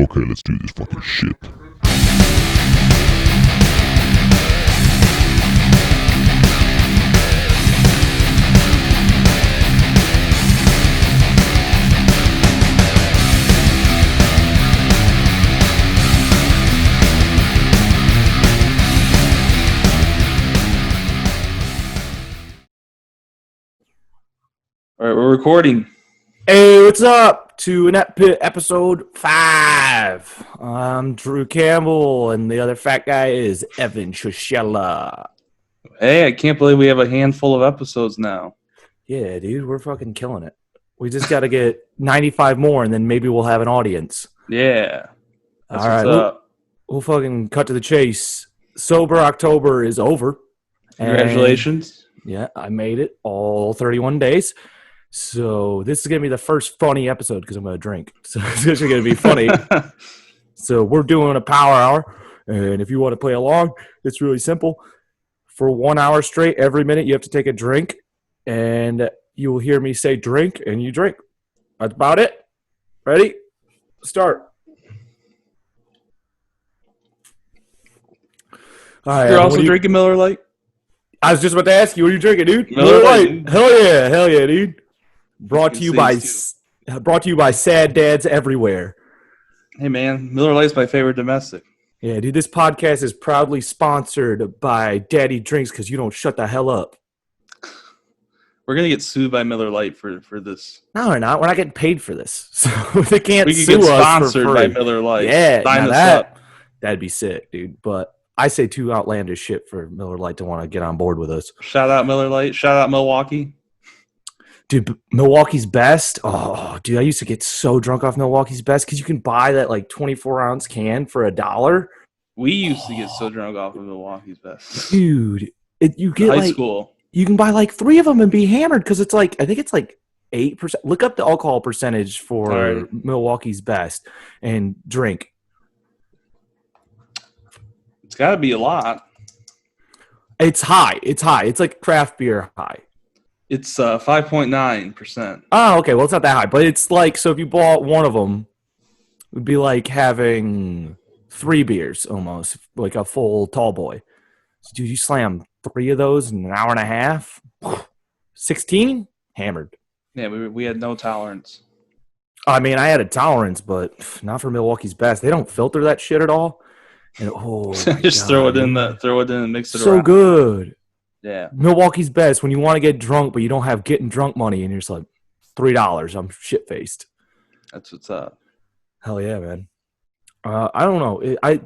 Okay, let's do this fucking shit. All right, we're recording. Hey, what's up? To Inept Pit episode 5. I'm Drew Campbell, and the other fat guy is Evan Sasiela. Hey, I can't believe we have a handful of episodes now. Yeah, dude, we're fucking killing it. We just got to get 95 more, and then maybe we'll have an audience. Yeah. All right, we'll fucking cut to the chase. Sober October is over. Congratulations. Yeah, I made it all 31 days. So this is going to be the first funny episode because I'm going to drink. So it's actually going to be funny. So we're doing a power hour. And if you want to play along, it's really simple. For 1 hour straight, every minute you have to take a drink. And you will hear me say drink, and you drink. That's about it. Ready? Start. All right, you're also drinking Miller Lite? I was just about to ask you, what are you drinking, dude? Miller Lite. Hell yeah, dude. Brought to you by Sad Dads Everywhere. Hey man, Miller Lite's my favorite domestic. Yeah, dude, this podcast is proudly sponsored by Daddy Drinks because you don't shut the hell up. We're gonna get sued by Miller Lite for this. No, we're not. We're not getting paid for this, so they can't we could sue get us sponsored for by free. Miller Lite. Yeah, sign us up. That'd be sick, dude. But I say too outlandish shit for Miller Lite to want to get on board with us. Shout out Miller Lite. Shout out Milwaukee. Dude, Milwaukee's Best. Oh, dude, I used to get so drunk off Milwaukee's Best because you can buy that like 24-ounce can for $1. We used to get so drunk off of Milwaukee's Best. Dude, you get high school. You can buy like 3 of them and be hammered because it's like, I think it's like 8%. Look up the alcohol percentage for Milwaukee's Best and drink. It's got to be a lot. It's high. It's like craft beer high. It's 5.9%. Oh, okay. Well, it's not that high, but it's like, so if you bought one of them, it would be like having 3 beers almost, like a full tall boy. So, dude, you slam 3 of those in an hour and a half. 16? Hammered. Yeah, we had no tolerance. I mean, I had a tolerance, but not for Milwaukee's Best. They don't filter that shit at all. And just throw it in and mix it around. So good. Yeah. Milwaukee's Best when you want to get drunk, but you don't have getting drunk money, and you're just like, $3. I'm shit faced. That's what's up. Hell yeah, man. I don't know.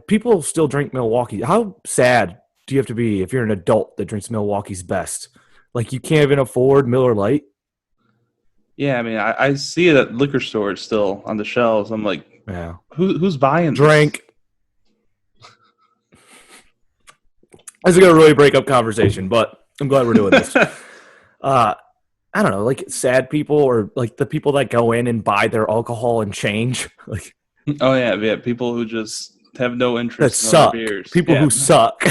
People still drink Milwaukee. How sad do you have to be if you're an adult that drinks Milwaukee's Best? Like, you can't even afford Miller Lite? Yeah, I mean, I see it at liquor stores still on the shelves. I'm like, yeah, who's buying this? Drink. This is going to really break up conversation, but I'm glad we're doing this. I don't know, like sad people or like the people that go in and buy their alcohol and change. Like, oh, yeah, people who just have no interest that in suck. other beers. People who suck.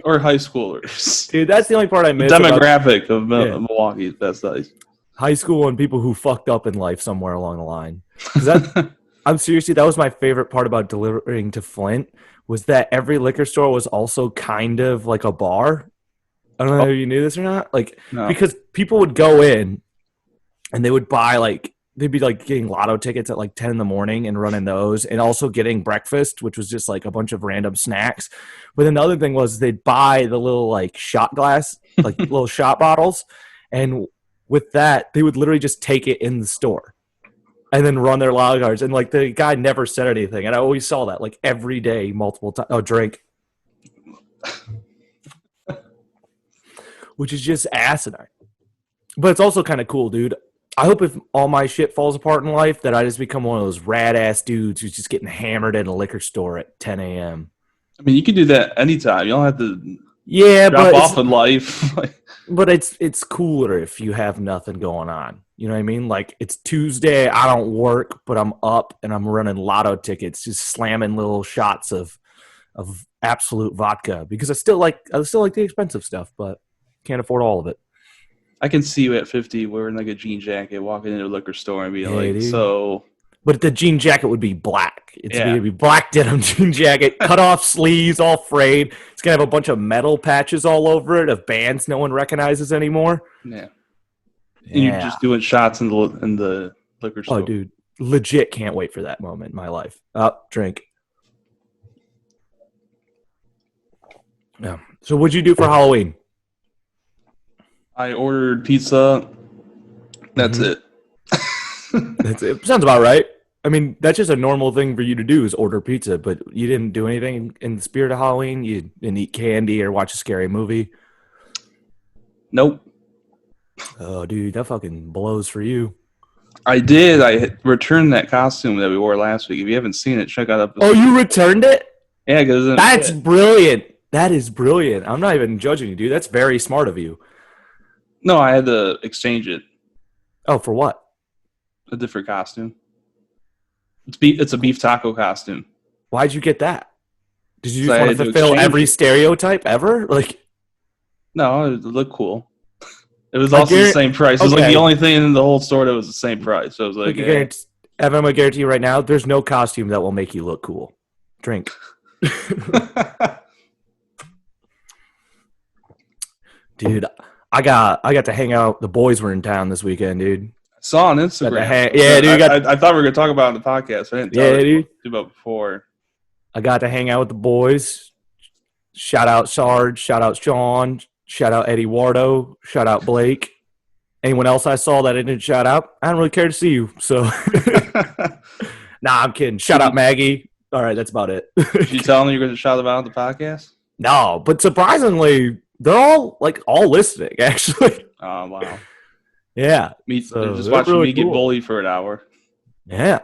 Or high schoolers. Dude, that's the only part I miss. The demographic of Milwaukee's Best Ice. High school and people who fucked up in life somewhere along the line. I'm seriously, that was my favorite part about delivering to Flint, was that every liquor store was also kind of like a bar. I don't know if you knew this or not. Like, no. Because people would go in and they would buy they'd be like getting lotto tickets at like 10 in the morning and running those, and also getting breakfast, which was just like a bunch of random snacks. But then the other thing was they'd buy the little like shot glass, like little shot bottles. And with that, they would literally just take it in the store and then run their lagers. And like the guy never said anything. And I always saw that like every day, multiple times. Oh, drink. Which is just asinine. But it's also kind of cool, dude. I hope if all my shit falls apart in life that I just become one of those rad-ass dudes who's just getting hammered at a liquor store at 10 a.m. I mean, you can do that anytime. You don't have to drop off in life. But it's cooler if you have nothing going on. You know what I mean? Like, it's Tuesday, I don't work, but I'm up and I'm running lotto tickets, just slamming little shots of absolute vodka because I still like the expensive stuff, but can't afford all of it. I can see you at 50 wearing like a jean jacket, walking into a liquor store and being like, dude. so But the jean jacket would be black. It's Yeah. going to be black denim jean jacket, cut off sleeves, all frayed. It's going to have a bunch of metal patches all over it of bands no one recognizes anymore. Yeah. And you're Yeah. just doing shots in the liquor store. Oh, dude. Legit can't wait for that moment in my life. Drink. Yeah. So what'd you do for Halloween? I ordered pizza. That's it. It sounds about right. I mean, that's just a normal thing for you to do is order pizza, but you didn't do anything in the spirit of Halloween? You didn't eat candy or watch a scary movie? Nope. Oh, dude, that fucking blows for you. I did. I returned that costume that we wore last week. If you haven't seen it, check out episode. Oh, you returned it? Yeah, because That's brilliant. That is brilliant. I'm not even judging you, dude. That's very smart of you. No, I had to exchange it. Oh, for what? A different costume. It's a beef taco costume. Why'd you get that? Did you So just I want to had to fulfill exchange every it. stereotype ever? Like, No, it looked cool. It was I also the guarant- same price. It was like Okay. the only thing in the whole store that was the same price. So it was like, Evan, I'm gonna guarantee you right now, there's no costume that will make you look cool. Drink. Dude, I got to hang out. The boys were in town this weekend, dude. saw on Instagram. Yeah, dude. I thought we were gonna talk about it on the podcast. I didn't tell you about before. I got to hang out with the boys. Shout out Sarge. Shout out Sean. Shout out Eddie Wardo. Shout out Blake. Anyone else I saw that I didn't shout out? I don't really care to see you. So, nah, I'm kidding. Shout out Maggie. All right, that's about it. Did you tell them you're gonna shout about on the podcast? No, but surprisingly, they're all listening. Actually, Oh wow. yeah. They're just they're watching really me get cool. bullied for an hour. Yeah.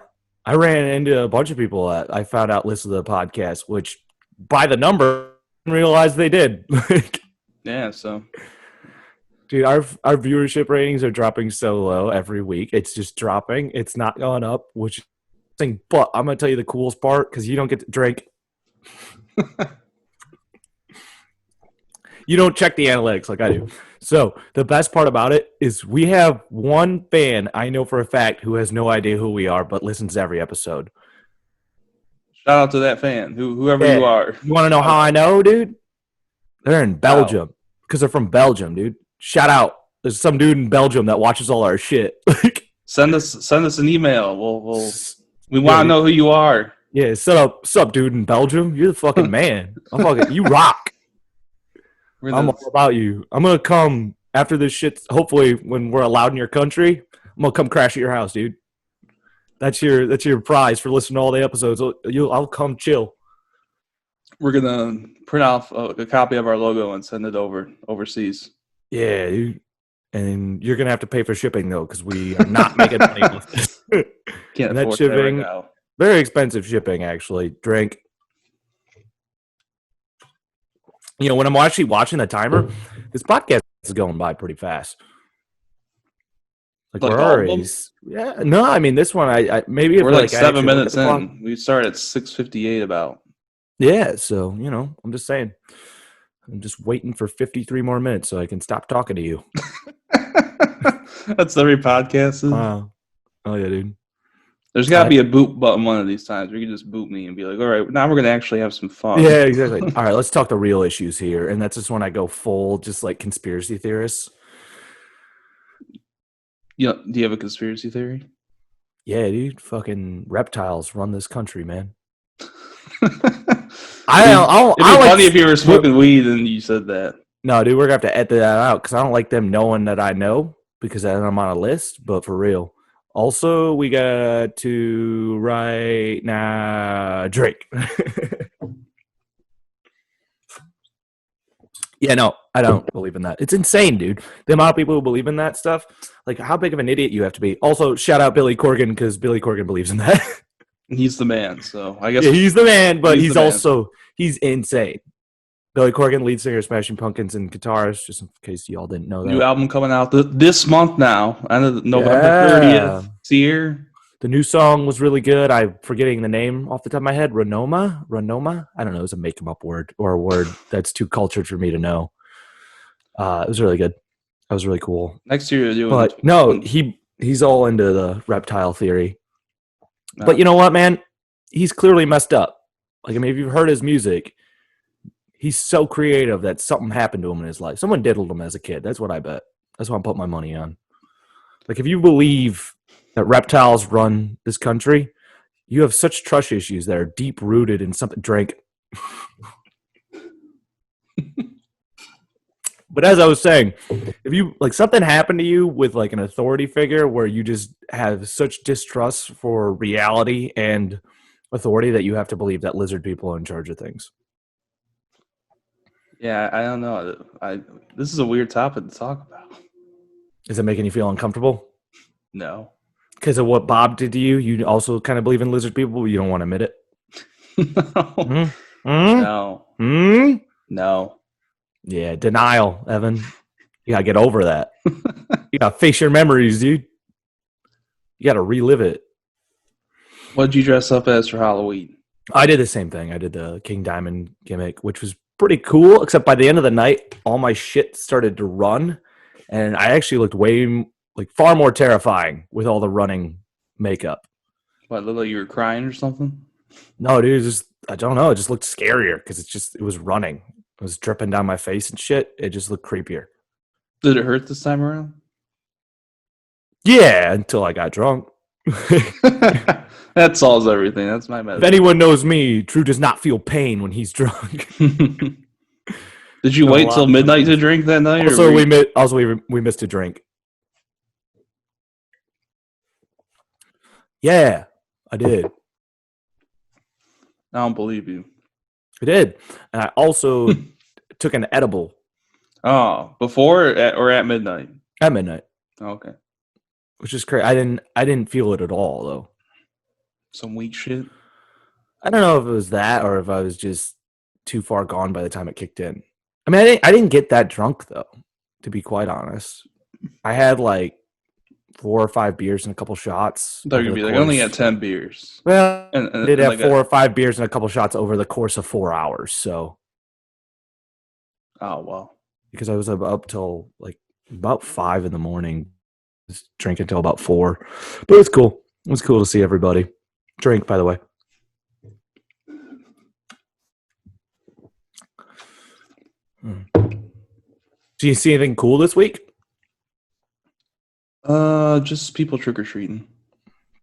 I ran into a bunch of people that I found out listened to the podcast, which by the number, I didn't realize they did. Yeah, so Dude, our viewership ratings are dropping so low every week. It's just dropping. It's not going up, which thing. But I'm gonna tell you the coolest part because you don't get to drink. You don't check the analytics like I do. So the best part about it is we have one fan I know for a fact who has no idea who we are, but listens to every episode. shout out to that fan, whoever Yeah. you are. You want to know how I know, dude? They're in Belgium because they're from Belgium, dude. Shout out. There's some dude in Belgium that watches all our shit. Send us an email. We want to know who you are. Yeah, sup, dude in Belgium. You're the fucking man. You rock. I'm all about you. I'm gonna come after this shit. Hopefully, when we're allowed in your country, I'm gonna come crash at your house, dude. That's your prize for listening to all the episodes. I'll come chill. We're gonna print off a copy of our logo and send it overseas. Yeah, dude. And you're gonna have to pay for shipping though, because we are not making money with this. Can't And that afford shipping, that right now. very expensive shipping, actually. Drink. You know, when I'm actually watching the timer, this podcast is going by pretty fast. Like Like we're all of already, them? yeah. No, I mean this one. I maybe if We're like I 7 actually look at minutes the clock- in. We start at 6:58 about. Yeah, so you know, I'm just saying. I'm just waiting for 53 more minutes so I can stop talking to you. That's every podcast. Is. Wow. Oh yeah, dude. There's got to be a boot button one of these times. We can just boot me and be like, all right, now we're going to actually have some fun. Yeah, exactly. All right, let's talk the real issues here. And that's just when I go full, just like conspiracy theorists. Do you have a conspiracy theory? Yeah, dude. Fucking reptiles run this country, man. It'd be funny if you were smoking weed and you said that. No, dude, we're going to have to edit that out because I don't like them knowing that I know because then I'm on a list, but for real. Also, we got to right now Drake. Yeah, no, I don't believe in that. It's insane, dude. The amount of people who believe in that stuff, like how big of an idiot you have to be. Also, shout out Billy Corgan because Billy Corgan believes in that. He's the man, so I guess Yeah, he's the man, but He's the man. he's insane. Billy Corgan, lead singer of Smashing Pumpkins and guitarist, just in case y'all didn't know that. new album coming out this month now, November Yeah. 30th. This year. The new song was really good. I'm forgetting the name off the top of my head. Renoma? I don't know. It's a make-em-up word or a word that's too cultured for me to know. It was really good. That was really cool. Next year, you're doing. But no, he's all into the reptile theory. But you know what, man? He's clearly messed up. Like, I mean, if you've heard his music, he's so creative that something happened to him in his life. Someone diddled him as a kid. That's what I bet. That's what I'm putting my money on. Like, if you believe that reptiles run this country, you have such trust issues that are deep rooted in something. Drink. But as I was saying, if you like something happened to you with like an authority figure where you just have such distrust for reality and authority that you have to believe that lizard people are in charge of things. Yeah, I don't know. This is a weird topic to talk about. Is it making you feel uncomfortable? No. Because of what Bob did to you, you also kind of believe in lizard people, but you don't want to admit it. No. Mm-hmm. No. Mm-hmm. No. Yeah, denial, Evan. You gotta get over that. You gotta face your memories, dude. You gotta relive it. What'd you dress up as for Halloween? I did the same thing. I did the King Diamond gimmick, which was pretty cool, except by the end of the night, all my shit started to run. And I actually looked far more terrifying with all the running makeup. What, looked like you were crying or something? No, dude, I don't know. It just looked scarier because it was running. It was dripping down my face and shit. It just looked creepier. Did it hurt this time around? Yeah, until I got drunk. That solves everything. That's my message. If anyone knows me, Drew does not feel pain when he's drunk. Did you wait till midnight to drink that night? We missed a drink. Yeah, I did. I don't believe you. I did. And I also took an edible. Oh, before or at midnight? At midnight. Okay. Which is crazy. I didn't feel it at all, though. Some weak shit? I don't know if it was that or if I was just too far gone by the time it kicked in. I mean, I didn't get that drunk, though, to be quite honest. I had like 4 or 5 beers and a couple shots. I thought you'd be like, I only had 10 beers. Well, I did have 4 or 5 beers and a couple shots over the course of 4 hours, so. Oh, well. Because I was up till like about 5 in the morning. Just drinking until about 4. But it was cool. It was cool to see everybody. Drink, by the way. Do you see anything cool this week? Just people trick-or-treating.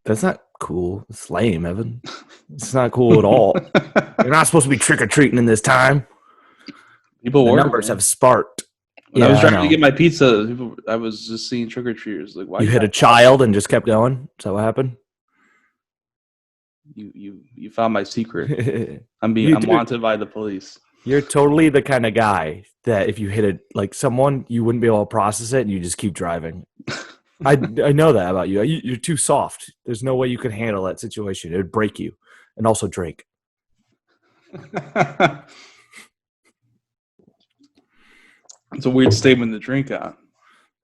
That's not cool. It's lame, Evan. It's not cool at all. You're not supposed to be trick-or-treating in this time. The numbers have sparked. When I was trying to get my pizza, I was just seeing trick-or-treaters. Like, why you hit a child and just kept going? Is that what happened? You found my secret. I'm wanted by the police. You're totally the kind of guy that if you hit someone, you wouldn't be able to process it and you just keep driving. I know that about you. You're too soft. There's no way you could handle that situation. It would break you. And also drink. It's a weird statement to drink on.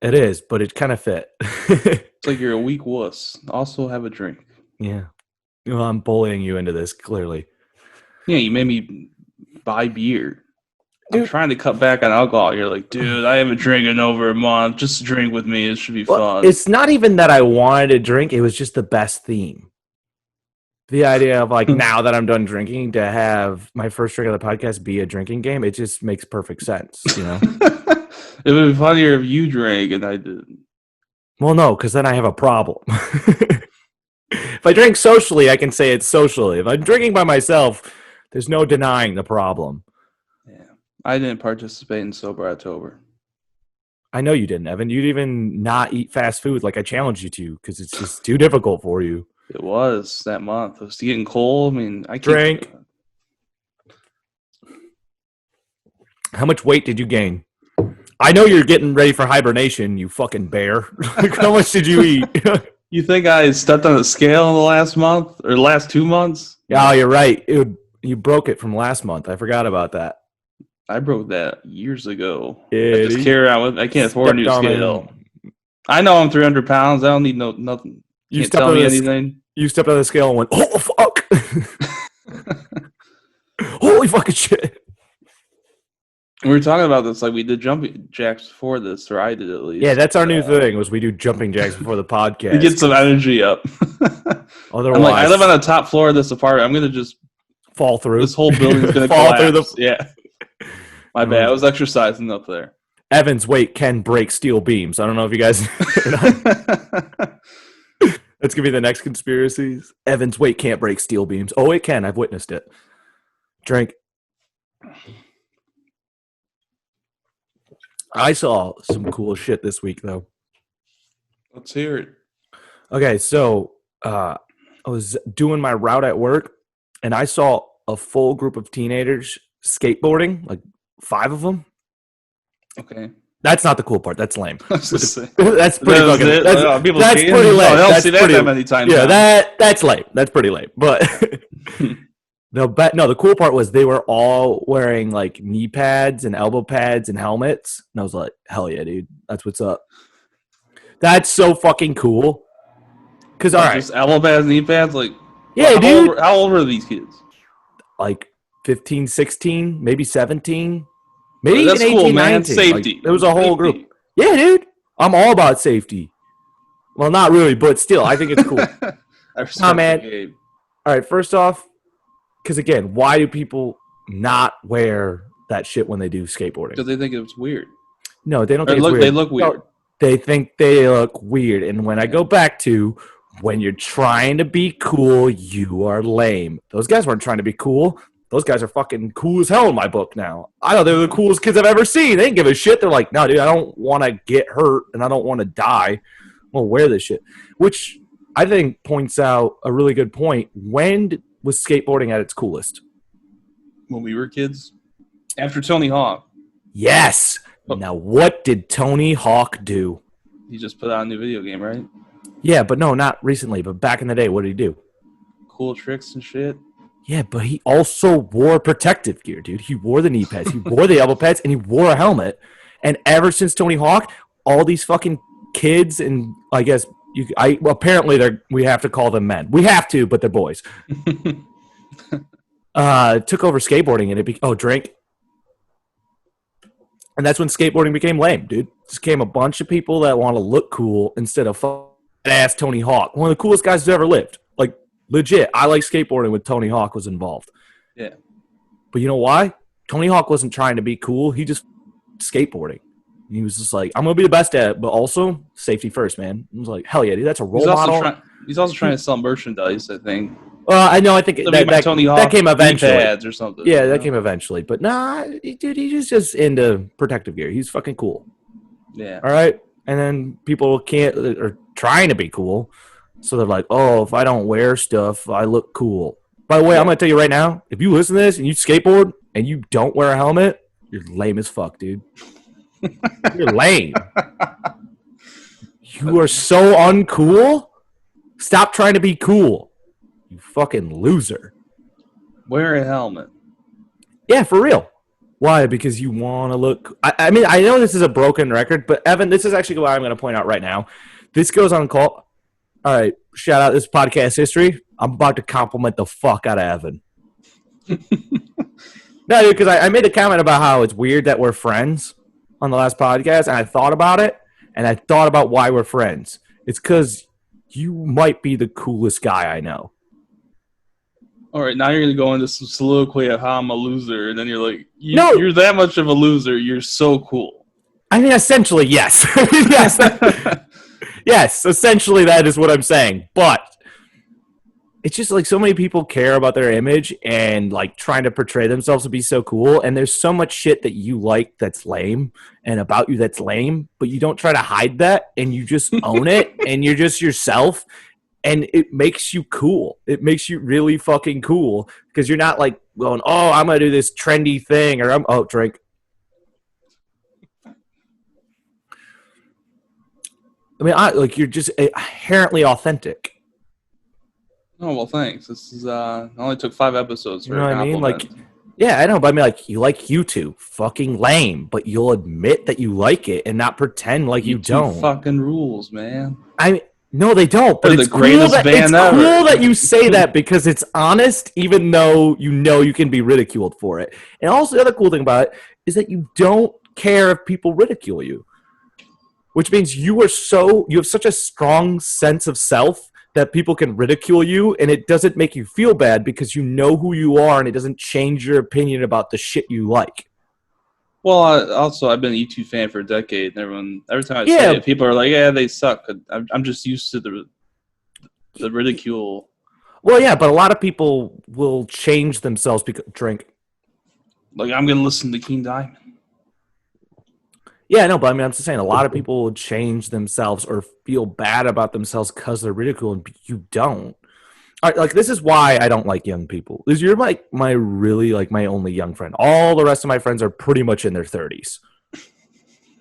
It is, but it kind of fit. It's like you're a weak wuss. Also have a drink. Yeah. Well, I'm bullying you into this, clearly. Yeah, you made me buy beer. Dude. I'm trying to cut back on alcohol. You're like, dude, I haven't drank in over a month. Just drink with me. It should be fun. It's not even that I wanted to drink. It was just the best theme. The idea of now that I'm done drinking to have my first drink of the podcast be a drinking game, it just makes perfect sense, you know? It would be funnier if you drank and I didn't. Well, no, because then I have a problem. If I drink socially, I can say it's socially. If I'm drinking by myself, there's no denying the problem. Yeah. I didn't participate in Sober October. I know you didn't, Evan. You'd even not eat fast food like I challenged you to because it's just too difficult for you. It was that month. It was getting cold. I mean, I can't drink. How much weight did you gain? I know you're getting ready for hibernation, you fucking bear. How much did you eat? You think I stepped on the scale in the last month or last 2 months? Yeah, you're right. You broke it from last month. I forgot about that. I broke that years ago. Yeah, I just carry on with. I can't afford a new scale. I know I'm 300 pounds. I don't need nothing. You can't tell me anything. You stepped on the scale and went, oh, fuck. Holy fucking shit. We were talking about this, like we did jumping jacks before this, or I did at least. Yeah, that's our new thing. Was we do jumping jacks before the podcast to get some energy up. Otherwise, I'm like, I live on the top floor of this apartment. I'm gonna just fall through. This whole building's gonna fall collapse. through Yeah, my bad. I was exercising up there. Evan's weight can break steel beams. I don't know if you guys. That's gonna be the next conspiracies. Evan's weight can't break steel beams. Oh, it can. I've witnessed it. Drink. I saw some cool shit this week, though. Let's hear it. Okay, so I was doing my route at work, and I saw a full group of teenagers skateboarding, like 5 of them. Okay. That's not the cool part. That's lame. That's pretty fucking. That's pretty lame. I don't see that many times. Yeah, that's lame. That's pretty lame. But the cool part was they were all wearing like knee pads and elbow pads and helmets, and I was like, hell yeah, dude, that's what's up. That's so fucking cool. Because all right, just elbow pads, knee pads, like yeah, dude. How old were these kids? Like 15, 16, maybe 17. Maybe that's 18, cool, man. 19. Safety. Like, there was a whole group. Yeah, dude. I'm all about safety. Well, not really, but still, I think it's cool. Nah, man. All right, first off, because again, why do people not wear that shit when they do skateboarding? Because they think it's weird. No, they don't think it's weird. They look weird. No, they think they look weird. And when I go back to when you're trying to be cool, you are lame. Those guys weren't trying to be cool. Those guys are fucking cool as hell in my book now. I know they're the coolest kids I've ever seen. They didn't give a shit. They're like, no, dude, I don't want to get hurt and I don't want to die. I'm going to wear this shit. Which I think points out a really good point. When was skateboarding at its coolest? When we were kids? After Tony Hawk. Yes. Now, what did Tony Hawk do? He just put out a new video game, right? Yeah, but no, not recently. But back in the day, what did he do? Cool tricks and shit. Yeah, but he also wore protective gear, dude. He wore the knee pads, he wore the elbow pads, and he wore a helmet. And ever since Tony Hawk, all these fucking kids, and I guess apparently we have to call them men. We have to, but they're boys. Took over skateboarding, and drink. And that's when skateboarding became lame, dude. Just came a bunch of people that want to look cool instead of ass Tony Hawk, one of the coolest guys who's ever lived. Like, legit, I like skateboarding when Tony Hawk was involved. Yeah. But you know why? Tony Hawk wasn't trying to be cool. He just skateboarding. He was just like, I'm going to be the best at it, but also safety first, man. I was like, hell yeah, dude, that's a role model. He's also trying to sell merchandise, I think. I know. I think that came eventually. Pads or something. Yeah, that came eventually. But nah, dude, he's just into protective gear. He's fucking cool. Yeah. All right? And then people are trying to be cool. So they're like, oh, if I don't wear stuff, I look cool. By the way, I'm going to tell you right now, if you listen to this and you skateboard and you don't wear a helmet, you're lame as fuck, dude. You're lame. You are so uncool. Stop trying to be cool. You fucking loser. Wear a helmet. Yeah, for real. Why? Because you want to look... I mean, I know this is a broken record, but Evan, this is actually what I'm going to point out right now. This goes on call... All right, shout out this podcast history. I'm about to compliment the fuck out of Evan. No, dude, because I made a comment about how it's weird that we're friends on the last podcast, and I thought about it, and I thought about why we're friends. It's because you might be the coolest guy I know. All right, now you're going to go into some soliloquy of how I'm a loser, and then you're like, you're that much of a loser, you're so cool. I mean, essentially, yes. Yes. Yes, essentially that is what I'm saying. But it's just like so many people care about their image and like trying to portray themselves to be so cool. And there's so much shit that you like that's lame and about you that's lame, but you don't try to hide that and you just own it and you're just yourself. And it makes you cool. It makes you really fucking cool because you're not like going, oh, I'm going to do this trendy thing or drink. I mean, you're just inherently authentic. Oh, well, thanks. This is only took 5 episodes. You know what I mean? Like, yeah, I know, but I mean, like, you like YouTube, fucking lame, but you'll admit that you like it and not pretend like you don't. Fucking rules, man. I mean, no, they don't. But it's cool that you say that because it's honest, even though you know you can be ridiculed for it. And also, the other cool thing about it is that you don't care if people ridicule you, which means you have such a strong sense of self that people can ridicule you, and it doesn't make you feel bad because you know who you are, and it doesn't change your opinion about the shit you like. Well, I've been an E2 fan for a decade, and every time I say it, people are like, "Yeah, they suck." I'm just used to the ridicule. Well, yeah, but a lot of people will change themselves because drink. Like, I'm gonna listen to King Diamond. Yeah, no, but I mean, I'm just saying, a lot of people will change themselves or feel bad about themselves because they're ridiculed, and you don't. Like, this is why I don't like young people. Is you're like my only young friend. All the rest of my friends are pretty much in their 30s.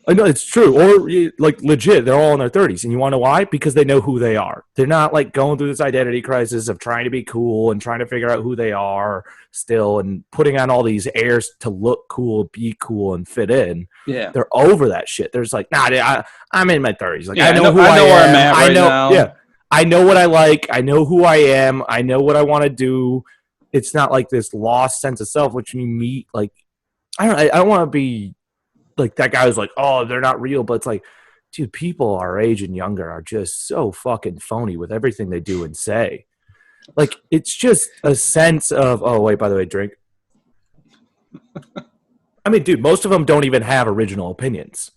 I know it's true, or like legit, they're all in their 30s, and you want to know why? Because they know who they are. They're not like going through this identity crisis of trying to be cool and trying to figure out who they are still, and putting on all these airs to look cool, be cool, and fit in. Yeah, they're over that shit. They're just like, nah, I'm in my 30s. Like, yeah, I know where I'm at right now. Yeah, I know what I like. I know who I am. I know what I want to do. It's not like this lost sense of self, which you meet. Like, I don't want to be like that guy who's like, oh, they're not real. But it's like, dude, people our age and younger are just so fucking phony with everything they do and say. Like, it's just a sense of, oh, wait, by the way, drink. I mean, dude, most of them don't even have original opinions.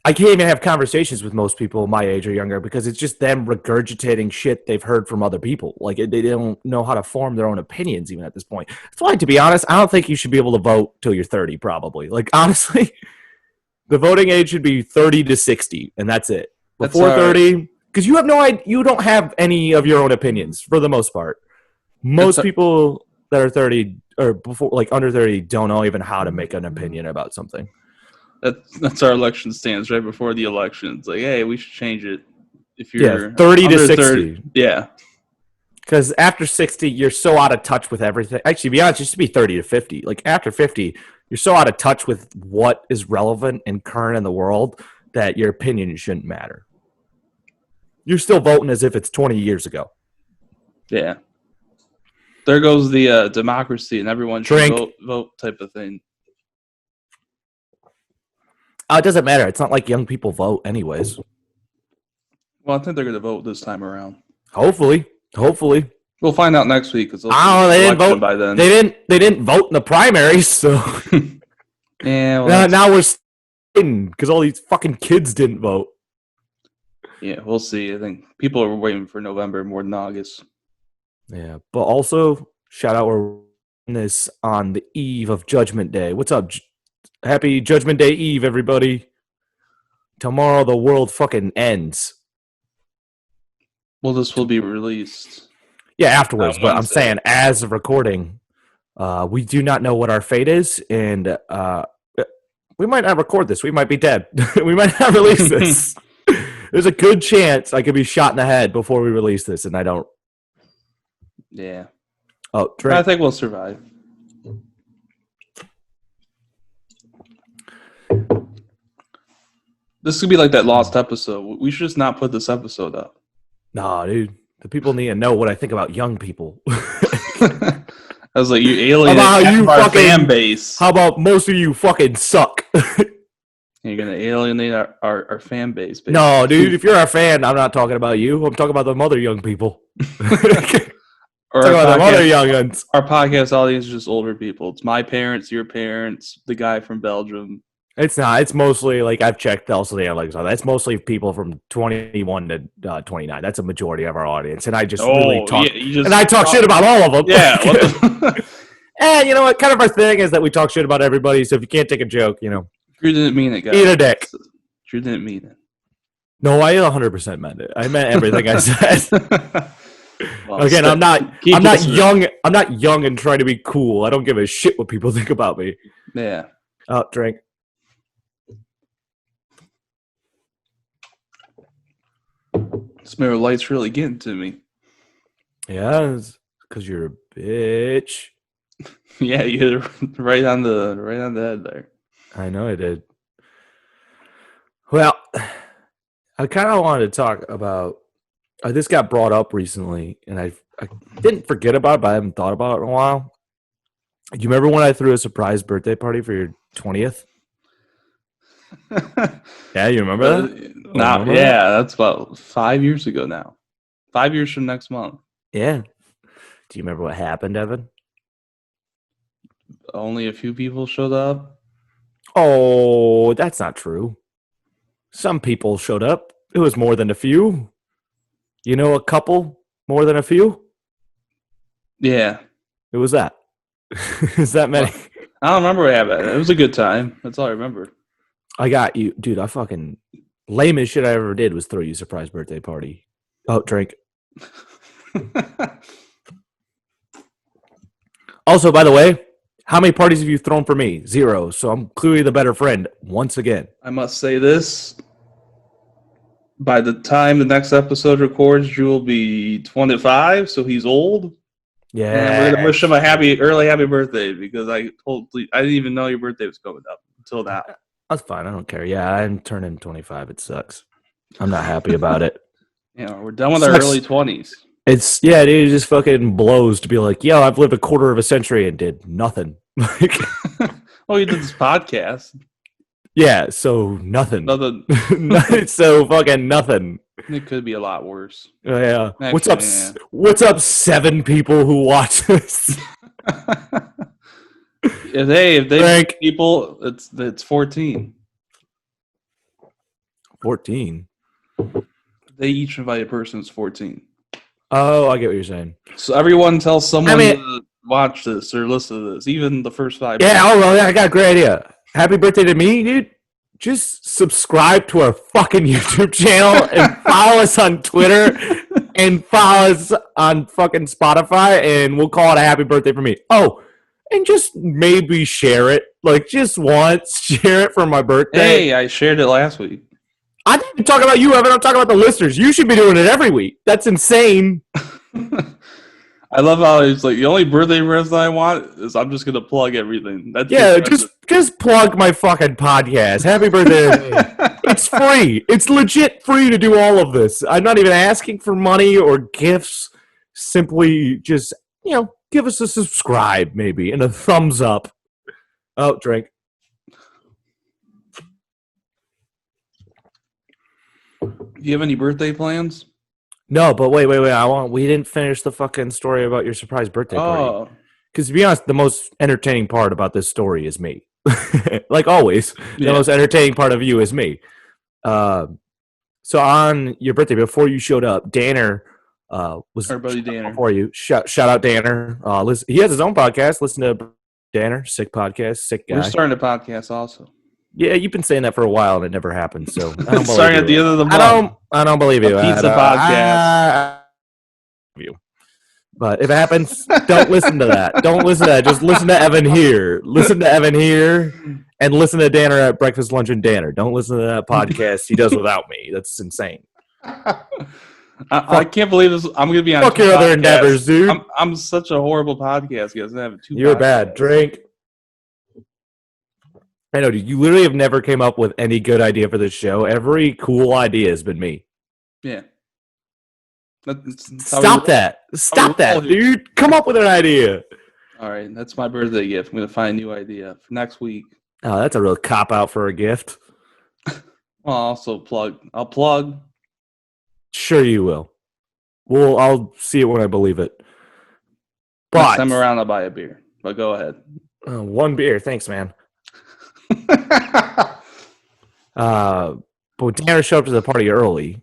I can't even have conversations with most people my age or younger because it's just them regurgitating shit they've heard from other people. Like, they don't know how to form their own opinions even at this point. That's why, to be honest, I don't think you should be able to vote till you're 30, probably. Like, honestly, the voting age should be 30 to 60, and that's it. Before 30, because you have no idea, you don't have any of your own opinions for the most part. Most people that are 30 or before, like under 30, don't know even how to make an opinion about something. That's our election stance right before the election. It's like, hey, we should change it. If you're 30 to 60. 30, yeah. Because after 60, you're so out of touch with everything. Actually, to be honest, it should be 30 to 50. Like, after 50, you're so out of touch with what is relevant and current in the world that your opinion shouldn't matter. You're still voting as if it's 20 years ago. Yeah. There goes the democracy and everyone should vote type of thing. It doesn't matter. It's not like young people vote anyways. Well, I think they're going to vote this time around. Hopefully. We'll find out next week. They didn't vote by then. They didn't vote in the primaries, so yeah. Well, now we're sitting because all these fucking kids didn't vote. Yeah, we'll see. I think people are waiting for November more than August. Yeah, but also shout out, we're in this on the eve of Judgment Day. What's up? Happy Judgment Day Eve, everybody. Tomorrow the world fucking ends. Well, this will be released. Yeah, afterwards. But I'm saying, as of recording, we do not know what our fate is, and we might not record this. We might be dead. We might not release this. There's a good chance I could be shot in the head before we release this, and I don't. Yeah. Oh, drink. I think we'll survive. This could be like that lost episode. We should just not put this episode up. Nah, dude. The people need to know what I think about young people. I was like, you alien our fan base. How about most of you fucking suck? You're going to alienate our fan base. Basically. No, dude. If you're our fan, I'm not talking about you. I'm talking about the other young people. Or our other young'uns. Our podcast audience is just older people. It's my parents, your parents, the guy from Belgium. It's not. It's mostly, like, I've checked also the analytics on that. It's mostly people from 21 to 29. That's a majority of our audience. And I just really talk. Yeah, I talk shit about all of them. Yeah. And you know what? Kind of our thing is that we talk shit about everybody. So if you can't take a joke, you know. Drew didn't mean it, guys. Eat a dick. Drew didn't mean it. No, I 100% meant it. I meant everything I said. Well, again, I'm not young. I'm not young and trying to be cool. I don't give a shit what people think about me. Yeah. Oh, drink. Smear light's really getting to me. Yeah, because you're a bitch. Yeah, you hit it right on the head there. I know I did. Well, I kind of wanted to talk about. This got brought up recently, and I didn't forget about it, but I haven't thought about it in a while. You remember when I threw a surprise birthday party for your 20th. Yeah, you remember that? Yeah, that's about 5 years ago now. 5 years from next month. Yeah. Do you remember what happened, Evan? Only a few people showed up. Oh, that's not true. Some people showed up. It was more than a few. You know, a couple more than a few? Yeah. It was that. Is that many? Well, I don't remember what happened. It was a good time. That's all I remember. I got you. Dude, I fucking... lamest shit I ever did was throw you a surprise birthday party. Oh, drink. Also, by the way, how many parties have you thrown for me? 0. So I'm clearly the better friend once again. I must say this. By the time the next episode records, Drew will be 25, so he's old. Yeah. And we're gonna wish him a early happy birthday because I didn't even know your birthday was coming up until now. That's fine. I don't care. Yeah, I'm turning 25. It sucks. I'm not happy about it. Yeah, we're done with our early 20s. It just fucking blows to be like, yo, I've lived a quarter of a century and did nothing. Well, you did this podcast. Yeah, so nothing. Nothing. So fucking nothing. It could be a lot worse. Yeah. Actually, What's up? Yeah. What's up, 7 people who watch this? if they people, it's 14. 14. They each invite a person. It's 14. Oh, I get what you're saying. So everyone tells someone to watch this or listen to this, even the first 5 minutes. Yeah, I got a great idea. Happy birthday to me, dude. Just subscribe to our fucking YouTube channel and follow us on Twitter and follow us on fucking Spotify, and we'll call it a happy birthday for me. Oh, and just maybe share it. Like, just once, share it for my birthday. Hey, I shared it last week. I didn't even talk about you, Evan. I'm talking about the listeners. You should be doing it every week. That's insane. I love how it's like the only birthday present I want is I'm just gonna plug everything. Just plug my fucking podcast. Happy birthday to me. It's free. It's legit free to do all of this. I'm not even asking for money or gifts. Simply just, give us a subscribe maybe and a thumbs up. Oh, drink. Do you have any birthday plans? No, but wait. We didn't finish the fucking story about your surprise birthday party. Because to be honest, the most entertaining part about this story is me. Like always, the most entertaining part of you is me. So on your birthday, before you showed up, Danner was our buddy Danner before you. Shout out Danner. Listen, he has his own podcast. Listen to Danner, sick podcast, sick guy. We're starting a podcast also. Yeah, you've been saying that for a while and it never happened. So I don't starting at the end of the month. I don't believe you. Pizza podcast. But if it happens, don't listen to that. Don't listen to that. Just listen to Evan here. Listen to Evan here, and listen to Danner at Breakfast, Lunch, and Danner. Don't listen to that podcast he does without me. That's insane. I can't believe this. I'm going to be on. Fuck your other endeavors, dude. I'm such a horrible podcast. You guys have 2 You're podcasts. bad. Drink. I know, dude. You literally have never came up with any good idea for this show. Every cool idea has been me. Yeah. Stop that, dude. Come up with an idea. All right, that's my birthday gift. I'm going to find a new idea for next week. Oh, that's a real cop-out for a gift. Well, I'll plug. Sure you will. Well, I'll see it when I believe it. But next time around, I'll buy a beer. But go ahead. 1 beer. Thanks, man. But Danner showed up to the party early,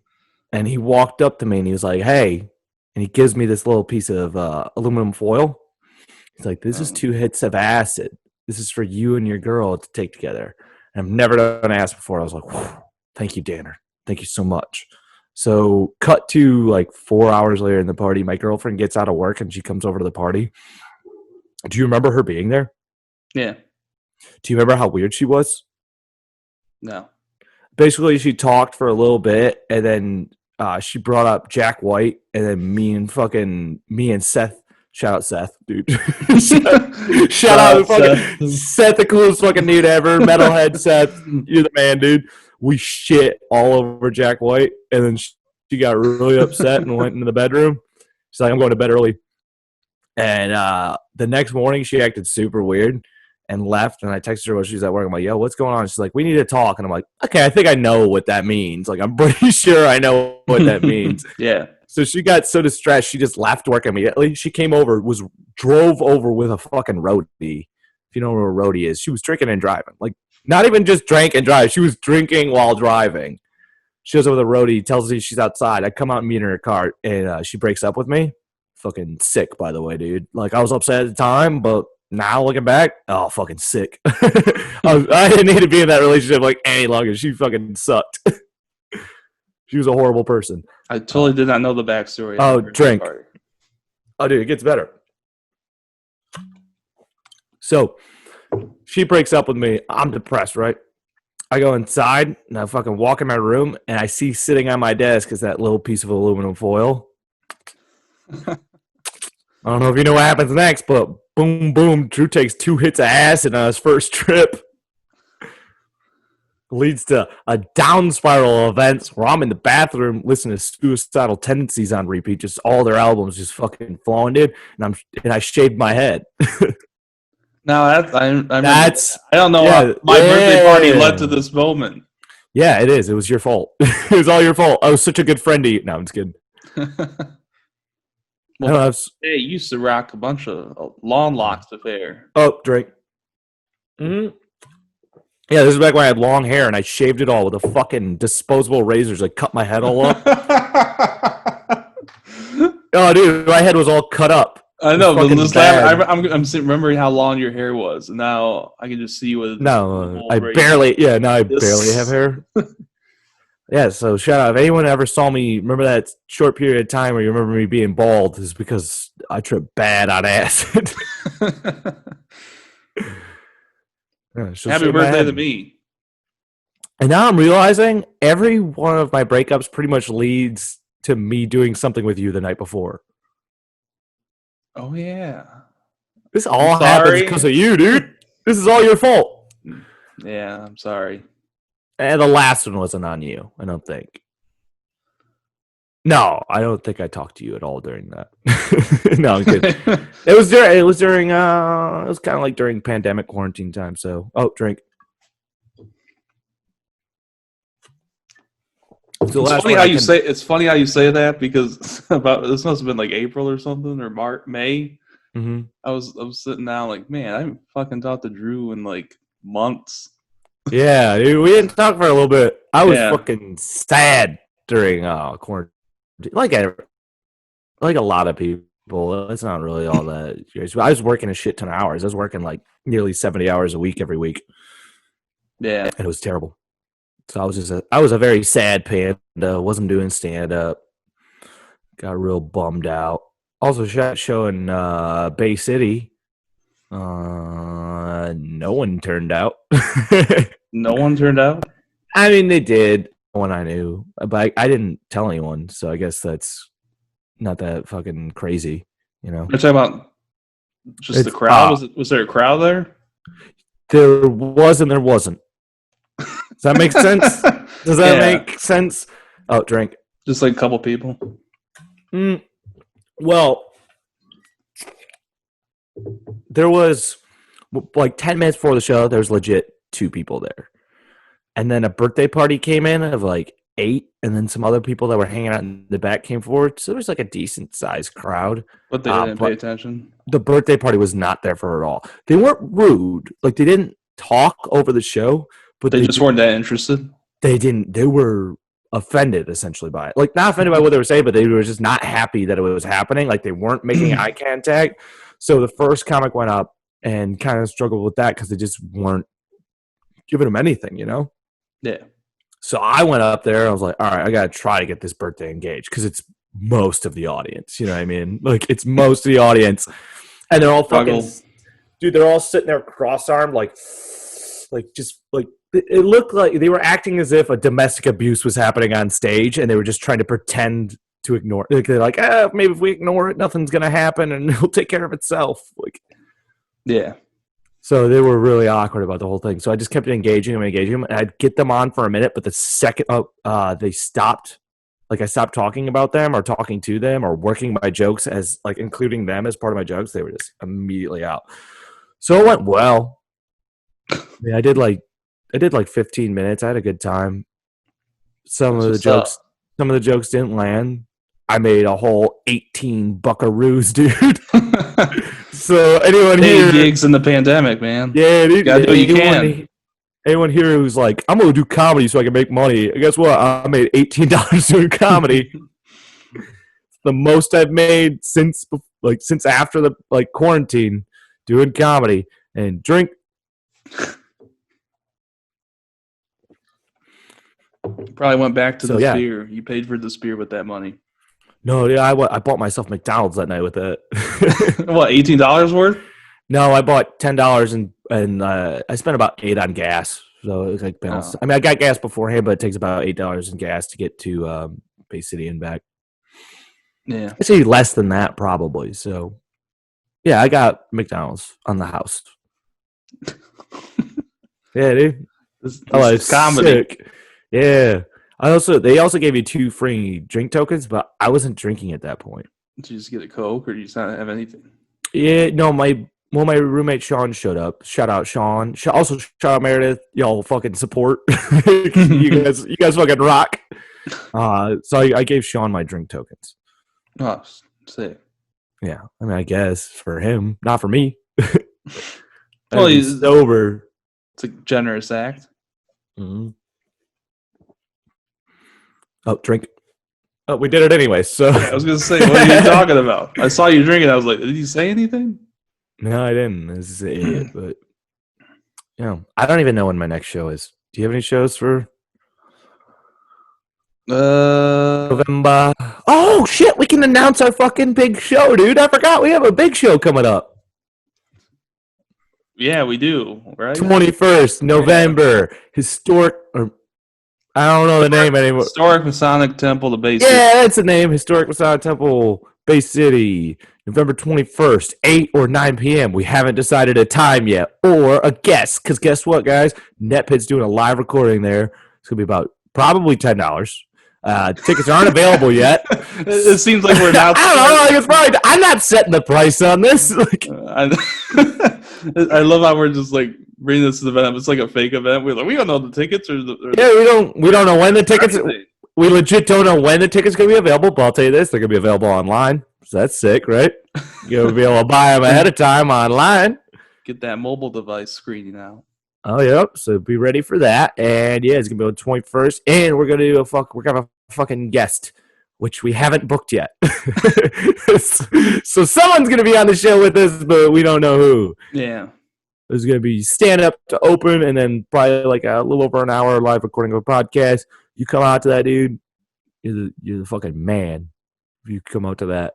and he walked up to me, and he was like, hey, and he gives me this little piece of aluminum foil. He's like, this is 2 hits of acid. This is for you and your girl to take together. And I've never done acid before. I was like, thank you, Danner. Thank you so much. So cut to like 4 hours later in the party, my girlfriend gets out of work, and she comes over to the party. Do you remember her being there? Yeah. Do you remember how weird she was? No. Basically, she talked for a little bit, and then she brought up Jack White, and then me and Seth. Shout out Seth, dude. shout out fucking Seth, the coolest fucking dude ever. Metalhead Seth, you're the man, dude. We shit all over Jack White, and then she got really upset and went into the bedroom. She's like, I'm going to bed early. And the next morning, she acted super weird. and left. And I texted her while she was at work. I'm like, yo, what's going on? She's like, we need to talk. And I'm like, okay, I think I know what that means. Like, I'm pretty sure I know what that means. Yeah. So she got so distressed, she just left work immediately. She came over, drove over with a fucking roadie. If you know what a roadie is, she was drinking and driving. Like, not even just drank and drive. She was drinking while driving. She goes over the roadie, tells me she's outside. I come out and meet her in her car, and she breaks up with me. Fucking sick, by the way, dude. Like, I was upset at the time, but now looking back, oh, fucking sick. I didn't need to be in that relationship like any longer. She fucking sucked. She was a horrible person. I totally did not know the backstory. Oh, drink. Oh, dude, it gets better. So she breaks up with me. I'm depressed, right? I go inside and I fucking walk in my room and I see sitting on my desk is that little piece of aluminum foil. I don't know if you know what happens next, but boom, boom, Drew takes 2 hits of acid on his first trip. Leads to a down spiral of events where I'm in the bathroom listening to Suicidal Tendencies on repeat, just all their albums just fucking flowing, dude. And I shaved my head. No, I don't know how my birthday party led to this moment. Yeah, it is. It was your fault. It was all your fault. I was such a good friend to you. No, I'm just kidding. Well, hey, you used to rock a bunch of long locks of hair. Oh, drink. Mm-hmm. Yeah, this is back when I had long hair and I shaved it all with a fucking disposable razors. I cut my head all up. Oh, dude, my head was all cut up. I know, but I'm remembering how long your hair was. And now I can just see you with I barely have hair. Yeah, so shout out. If anyone ever saw me, remember that short period of time where you remember me being bald, is because I tripped bad on acid. Happy birthday to me. And now I'm realizing every one of my breakups pretty much leads to me doing something with you the night before. Oh, yeah. This all happens because of you, dude. This is all your fault. Yeah, I'm sorry. And the last one wasn't on you, I don't think. No, I don't think I talked to you at all during that. No, I'm kidding. It was kind of like during pandemic quarantine time. So, drink. So it's funny how you say that because this must have been like April or something or May. Mm-hmm. I was sitting down like, man, I haven't fucking talked to Drew in like months. Yeah, dude, we didn't talk for a little bit. I was fucking sad during quarantine. Like a lot of people, it's not really all that serious. I was working a shit ton of hours. I was working like nearly 70 hours a week every week. Yeah, and it was terrible. So I was a very sad panda. Wasn't doing stand up. Got real bummed out. Also, show in Bay City. No one turned out. No one turned out? I mean, they did. One I knew, but I didn't tell anyone, so I guess that's not that fucking crazy, you know. You're talking about just the crowd? Was there a crowd there? There was and there wasn't. Does that make sense? Does that make sense? Oh, drink. Just like a couple people? Well, there was like 10 minutes before the show, there was legit 2 people there. And then a birthday party came in of like 8, and then some other people that were hanging out in the back came forward. So there was like a decent sized crowd. But they didn't pay attention? The birthday party was not there for it all. They weren't rude. Like, they didn't talk over the show. But they just weren't that interested? They didn't. They were offended, essentially, by it. Like, not offended by what they were saying, but they were just not happy that it was happening. Like, they weren't making eye contact. So the first comic went up and kind of struggled with that because they just weren't giving him anything, you know? Yeah. So I went up there and I was like, all right, I got to try to get this birthday engaged because it's most of the audience. You know what I mean? Like, it's most of the audience. And they're all fucking, dude, they're all sitting there cross-armed, like just like, it looked like they were acting as if a domestic abuse was happening on stage and they were just trying to pretend to ignore it. Like, they're like, maybe if we ignore it, nothing's going to happen and it'll take care of itself. Like, yeah. So they were really awkward about the whole thing. So I just kept engaging them, and I'd get them on for a minute, but the second they stopped, like I stopped talking about them or talking to them or working my jokes as like including them as part of my jokes, they were just immediately out. So it went well. Yeah, I did like 15 minutes. I had a good time. Some That's of the what's jokes up. some of the jokes didn't land. I made a whole 18 buckaroos, dude. So anyone Hey, here, gigs in the pandemic, man. yeah, dude, Gotta do what you can. anyone here who's like, I'm gonna do comedy so I can make money. Guess what? I made $18 doing comedy. The most I've made since after the quarantine doing comedy and drink. Probably went back to So the yeah, spear. You paid for the spear with that money. no, yeah, I bought myself McDonald's that night with it. What, $18 worth? No, I bought $10 and I spent about 8 on gas. So it was like balanced. Oh, I mean, I got gas beforehand, but it takes about $8 in gas to get to Bay City and back. yeah. I say less than that probably. So yeah, I got McDonald's on the house. Yeah, dude. This Oh, is it's comedy. sick. Yeah. They also gave you 2 free drink tokens, but I wasn't drinking at that point. Did you just get a Coke or do you just not have anything? Yeah, no, my roommate Sean showed up. Shout out Sean. Also shout out Meredith. Y'all fucking support. You guys fucking rock. So I gave Sean my drink tokens. Oh, sick. Yeah, I mean, I guess for him, not for me. Well, he's sober. It's a generous act. Mm-hmm. Oh, drink. Oh, we did it anyway. So I was gonna say, what are you talking about? I saw you drinking. I was like, did you say anything? No, I didn't. This is it. But I don't even know when my next show is. Do you have any shows for November? Oh shit! We can announce our fucking big show, dude. I forgot we have a big show coming up. Yeah, we do. Right. 21st November, historic. Or I don't know the name anymore. Historic Masonic Temple, the Bay City. Yeah, that's the name. Historic Masonic Temple, Bay City, November 21st, 8 or 9 p.m. We haven't decided a time yet or a guest. Because guess what, guys? Inept Pit's doing a live recording there. It's going to be about probably $10. Tickets aren't available yet. It seems like we're not. I don't know. Like it's probably, I'm not setting the price on this. I love how we're just like bringing this to the event. It's like a fake event. We're like, we don't know the tickets or we don't know when the tickets. We legit don't know when the tickets gonna be available. But I'll tell you this: they're gonna be available online. So that's sick, right? You're gonna be able to buy them ahead of time online. Get that mobile device screening out. Oh, yep. So be ready for that. And yeah, it's gonna be on the 21st, and we're gonna do we're gonna have a fucking guest, which we haven't booked yet. So someone's gonna be on the show with us, but we don't know who. Yeah. There's gonna be stand up to open, and then probably like a little over an hour live recording of a podcast. You come out to that, dude. You're the fucking man. If you come out to that,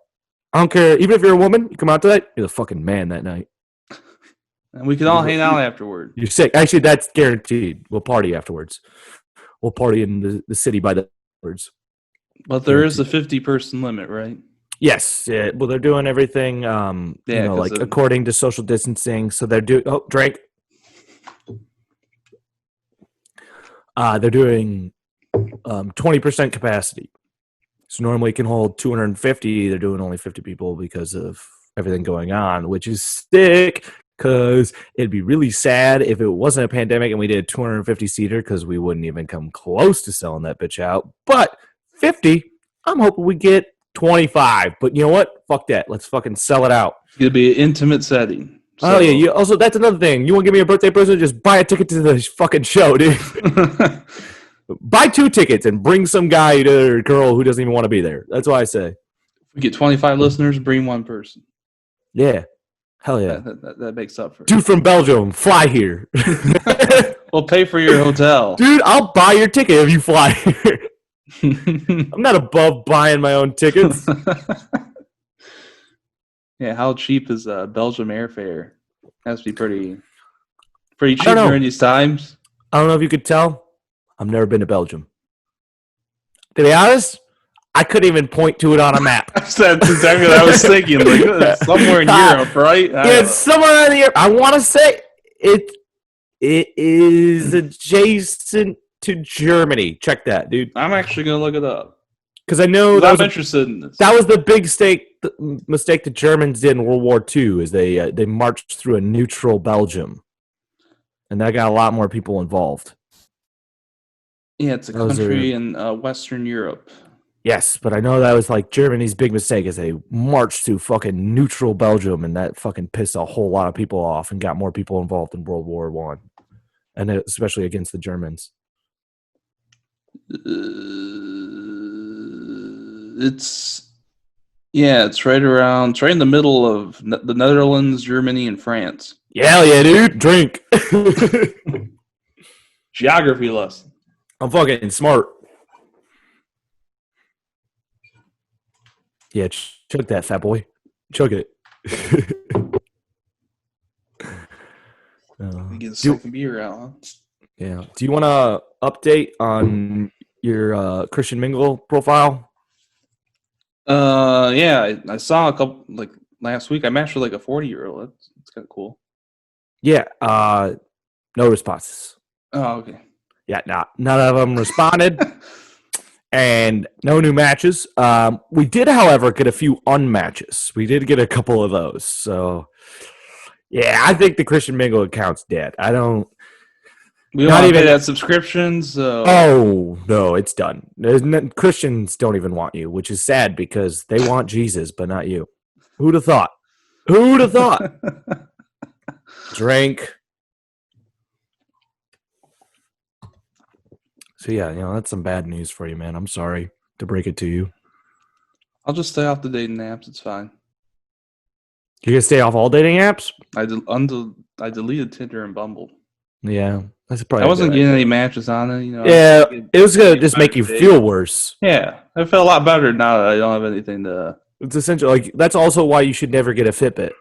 I don't care. Even if you're a woman, you come out to that. You're the fucking man that night. And we can all hang out afterward. You're sick. Actually, that's guaranteed. We'll party afterwards. We'll party in the city by the afterwards. But there is a 50-person limit, right? Yes. Well, they're doing everything, like according to social distancing. So they're doing. Oh, drink. They're doing 20% capacity. So normally it can hold 250. They're doing only 50 people because of everything going on, which is sick. Because it'd be really sad if it wasn't a pandemic and we did a 250 seater because we wouldn't even come close to selling that bitch out. But 50, I'm hoping we get 25. But you know what? Fuck that. Let's fucking sell it out. It's going to be an intimate setting. So. Oh, yeah. Also, that's another thing. You want to give me a birthday present? Just buy a ticket to the fucking show, dude. Buy 2 tickets and bring some guy or girl who doesn't even want to be there. That's what I say. If we get 25 listeners, bring 1 person. Yeah. Hell yeah. That makes up for it. Dude from Belgium, fly here. We'll pay for your hotel. Dude, I'll buy your ticket if you fly here. I'm not above buying my own tickets. Yeah, how cheap is Belgium airfare? Has to be pretty cheap during these times. I don't know if you could tell. I've never been to Belgium. To be honest, I couldn't even point to it on a map. That's exactly what I was thinking. Like somewhere in Europe, right? Yeah, it's somewhere in Europe. I want to say it is adjacent to Germany. Check that, dude. I'm actually gonna look it up because I know I'm interested in this. That was the big mistake the Germans did in World War II. Is they marched through a neutral Belgium, and that got a lot more people involved. Yeah, it's a country in Western Europe. Yes, but I know that was like Germany's big mistake is they marched to fucking neutral Belgium, and that fucking pissed a whole lot of people off and got more people involved in World War One, and especially against the Germans. It's right in the middle of the Netherlands, Germany, and France. Yeah, dude, drink. Geography lesson. I'm fucking smart. Yeah, chug that, fat boy. Chug it. Get the second beer out, huh? Yeah. Do you want to update on your Christian Mingle profile? Yeah, I saw a couple like last week. I matched with like a 40-year-old. That's kind of cool. Yeah. No responses. Oh, okay. Yeah, none of them responded. And no new matches. We did, however, get a few unmatches. We did get a couple of those. So, yeah, I think the Christian Mingle account's dead. We don't pay that subscription. So. Oh, no, it's done. Christians don't even want you, which is sad because they want Jesus, but not you. Who'd have thought? Drink. So, yeah, that's some bad news for you, man. I'm sorry to break it to you. I'll just stay off the dating apps. It's fine. You're going to stay off all dating apps? I deleted Tinder and Bumble. Yeah. That's probably I wasn't getting any matches on it. Yeah, it was going to just make you feel worse. Yeah, I feel a lot better now that I don't have anything to... It's essential. Like, that's also why you should never get a Fitbit.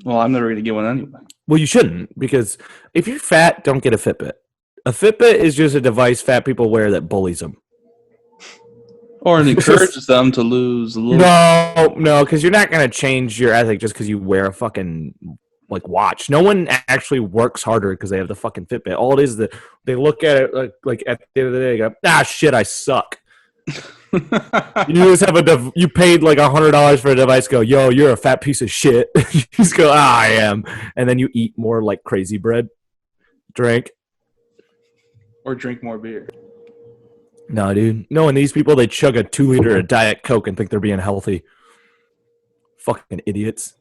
Well, I'm never going to get one anyway. Well, you shouldn't, because if you're fat, don't get a Fitbit. A Fitbit is just a device fat people wear that bullies them. Or it encourages them to lose a little. No, because you're not going to change your ethic just because you wear a fucking watch. No one actually works harder because they have the fucking Fitbit. All it is that they look at it like at the end of the day, they go, shit, I suck. You just have you paid like $100 for a device. Go, yo, you're a fat piece of shit. You just go, I am, and then you eat more like crazy bread, drink. Or drink more beer. No, dude. No, and these people, they chug a 2-liter of Diet Coke and think they're being healthy. Fucking idiots.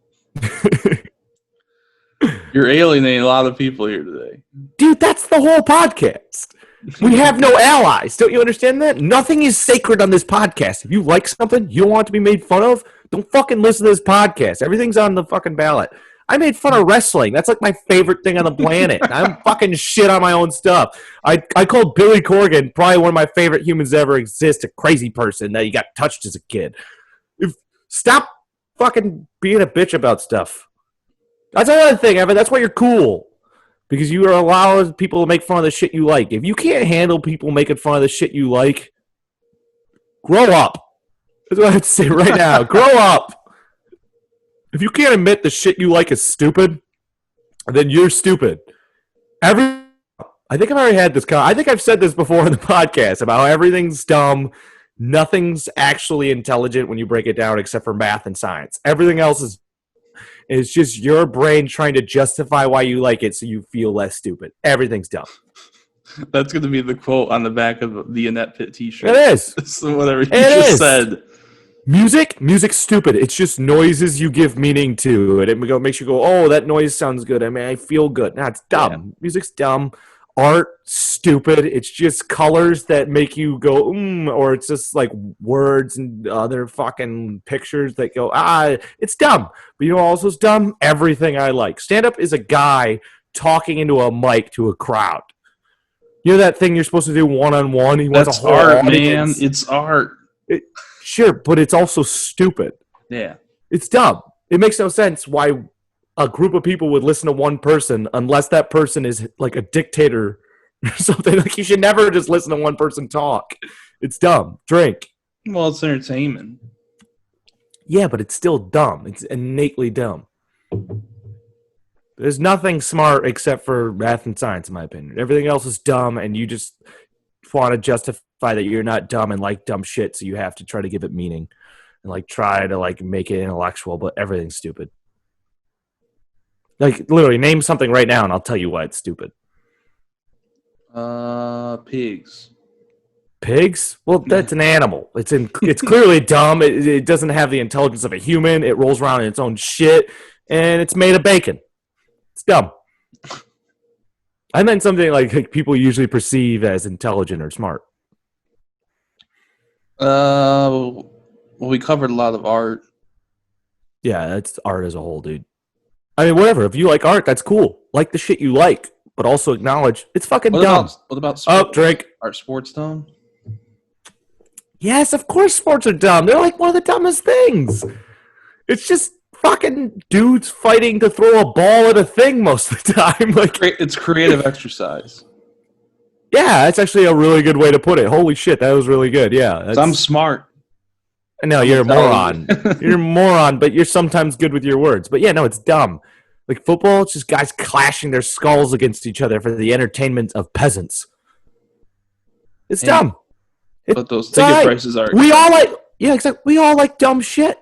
You're alienating a lot of people here today. Dude, that's the whole podcast. We have no allies. Don't you understand that? Nothing is sacred on this podcast. If you like something you don't want to be made fun of, don't fucking listen to this podcast. Everything's on the fucking ballot. I made fun of wrestling. That's like my favorite thing on the planet. I'm fucking shit on my own stuff. I called Billy Corgan probably one of my favorite humans to ever exist, a crazy person that he got touched as a kid. Stop fucking being a bitch about stuff. That's another thing, Evan. That's why you're cool. Because you are allowing people to make fun of the shit you like. If you can't handle people making fun of the shit you like, grow up. That's what I have to say right now. Grow up. If you can't admit the shit you like is stupid, then you're stupid. I think I've already had this. I think I've said this before in the podcast about how everything's dumb. Nothing's actually intelligent when you break it down except for math and science. Everything else is just your brain trying to justify why you like it so you feel less stupid. Everything's dumb. That's going to be the quote on the back of the Inept Pit t-shirt. It is. So whatever you just said. Music's stupid. It's just noises you give meaning to. It makes you go, oh, that noise sounds good. I mean, I feel good. Nah, it's dumb. Yeah. Music's dumb. Art, stupid. It's just colors that make you go, or it's just like words and other fucking pictures that go, it's dumb. But you know what also is dumb? Everything I like. Stand-up is a guy talking into a mic to a crowd. You know that thing you're supposed to do one-on-one? He wants a whole art, audience. Man. It's art. Sure, but it's also stupid. Yeah. It's dumb. It makes no sense why a group of people would listen to one person unless that person is like a dictator or something. Like, you should never just listen to one person talk. It's dumb. Drink. Well, it's entertainment. Yeah, but it's still dumb. It's innately dumb. There's nothing smart except for math and science, in my opinion. Everything else is dumb, and you just want to justify that you're not dumb and like dumb shit, so you have to try to give it meaning and like try to like make it intellectual, but everything's stupid. Like literally, name something right now, and I'll tell you why it's stupid. Pigs. Pigs? Well, that's an animal. It's clearly dumb. It doesn't have the intelligence of a human. It rolls around in its own shit, and it's made of bacon. It's dumb. I meant something like people usually perceive as intelligent or smart. Well, we covered a lot of art. Yeah, that's art as a whole, dude. I mean, whatever. If you like art, that's cool. Like the shit you like, but also acknowledge it's fucking dumb. What about sports? Oh, drink. Are sports dumb? Yes, of course sports are dumb. They're like one of the dumbest things. It's just fucking dudes fighting to throw a ball at a thing most of the time. Like It's creative exercise. yeah, that's actually a really good way to put it. Holy shit, that was really good. Yeah. I'm smart. No, you're a moron. You're a moron, but you're sometimes good with your words. But yeah, no, it's dumb. Like football, it's just guys clashing their skulls against each other for the entertainment of peasants. It's dumb. But those ticket prices are. We all like, yeah, exactly. We all like dumb shit.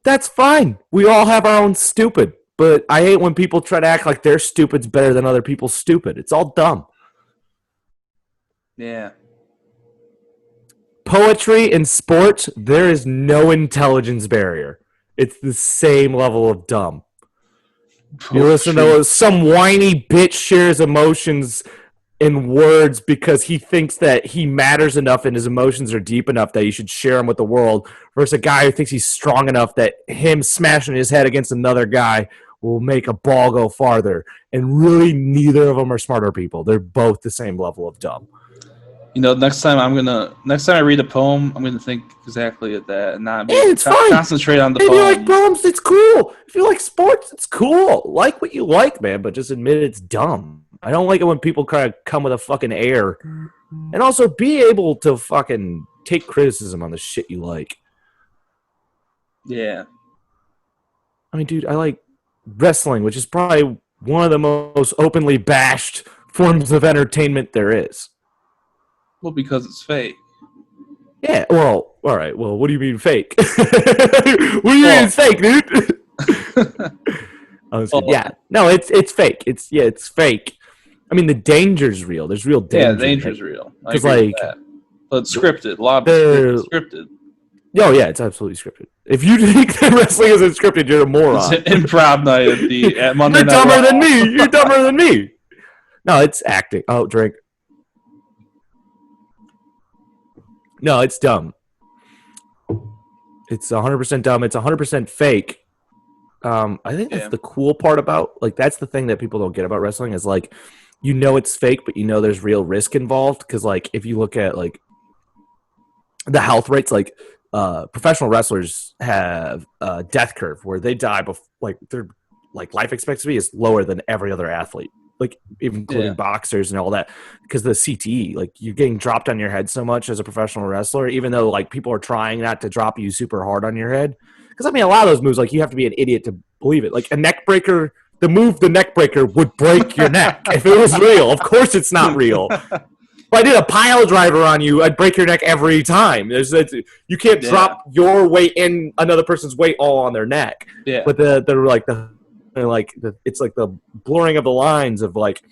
That's fine. We all have our own stupid. But I hate when people try to act like their stupid's better than other people's stupid. It's all dumb. Yeah. Poetry and sports, there is no intelligence barrier. It's the same level of dumb. You listen to some whiny bitch shares emotions in words because he thinks that he matters enough and his emotions are deep enough that you should share them with the world, versus a guy who thinks he's strong enough that him smashing his head against another guy will make a ball go farther. And really, neither of them are smarter people. They're both the same level of dumb. You know, next time I read a poem, I'm gonna think exactly at that and not concentrate on the poem. If you like poems, it's cool. If you like sports, it's cool. Like what you like, man, but just admit it's dumb. I don't like it when people kind of come with a fucking air. And also be able to fucking take criticism on the shit you like. Yeah. I mean, dude, I like wrestling, which is probably one of the most openly bashed forms of entertainment there is. Well, because it's fake. Yeah, well, all right. Well, what do you mean fake? What do you mean it's fake, dude? Yeah, no, it's fake. It's fake. I mean, the danger's real. There's real danger. Yeah, the danger's real. Because like, but it's scripted. A lot of it's scripted. Oh yeah, it's absolutely scripted. If you think that wrestling isn't scripted, you're a moron. It's an improv night at Monday You're Night dumber Raw. than me. You're dumber than me. No, it's acting. Oh, drink. No, it's dumb. It's 100% dumb. It's 100% fake. I think that's the cool part about, like, that's the thing that people don't get about wrestling is, like, you know it's fake, but you know there's real risk involved. Because, like, if you look at, like, the health rates, like, professional wrestlers have a death curve where they die like, their, like, life expectancy is lower than every other athlete. Like, even including boxers and all that, because the CTE, like, you're getting dropped on your head so much as a professional wrestler, even though, like, people are trying not to drop you super hard on your head. Because, I mean, a lot of those moves, like, you have to be an idiot to believe it. Like, a neck breaker, the neck breaker would break your neck if it was real. Of course it's not real. If I did a pile driver on you, I'd break your neck every time. You can't drop your weight and another person's weight all on their neck. Yeah. But it's like the blurring of the lines of, like,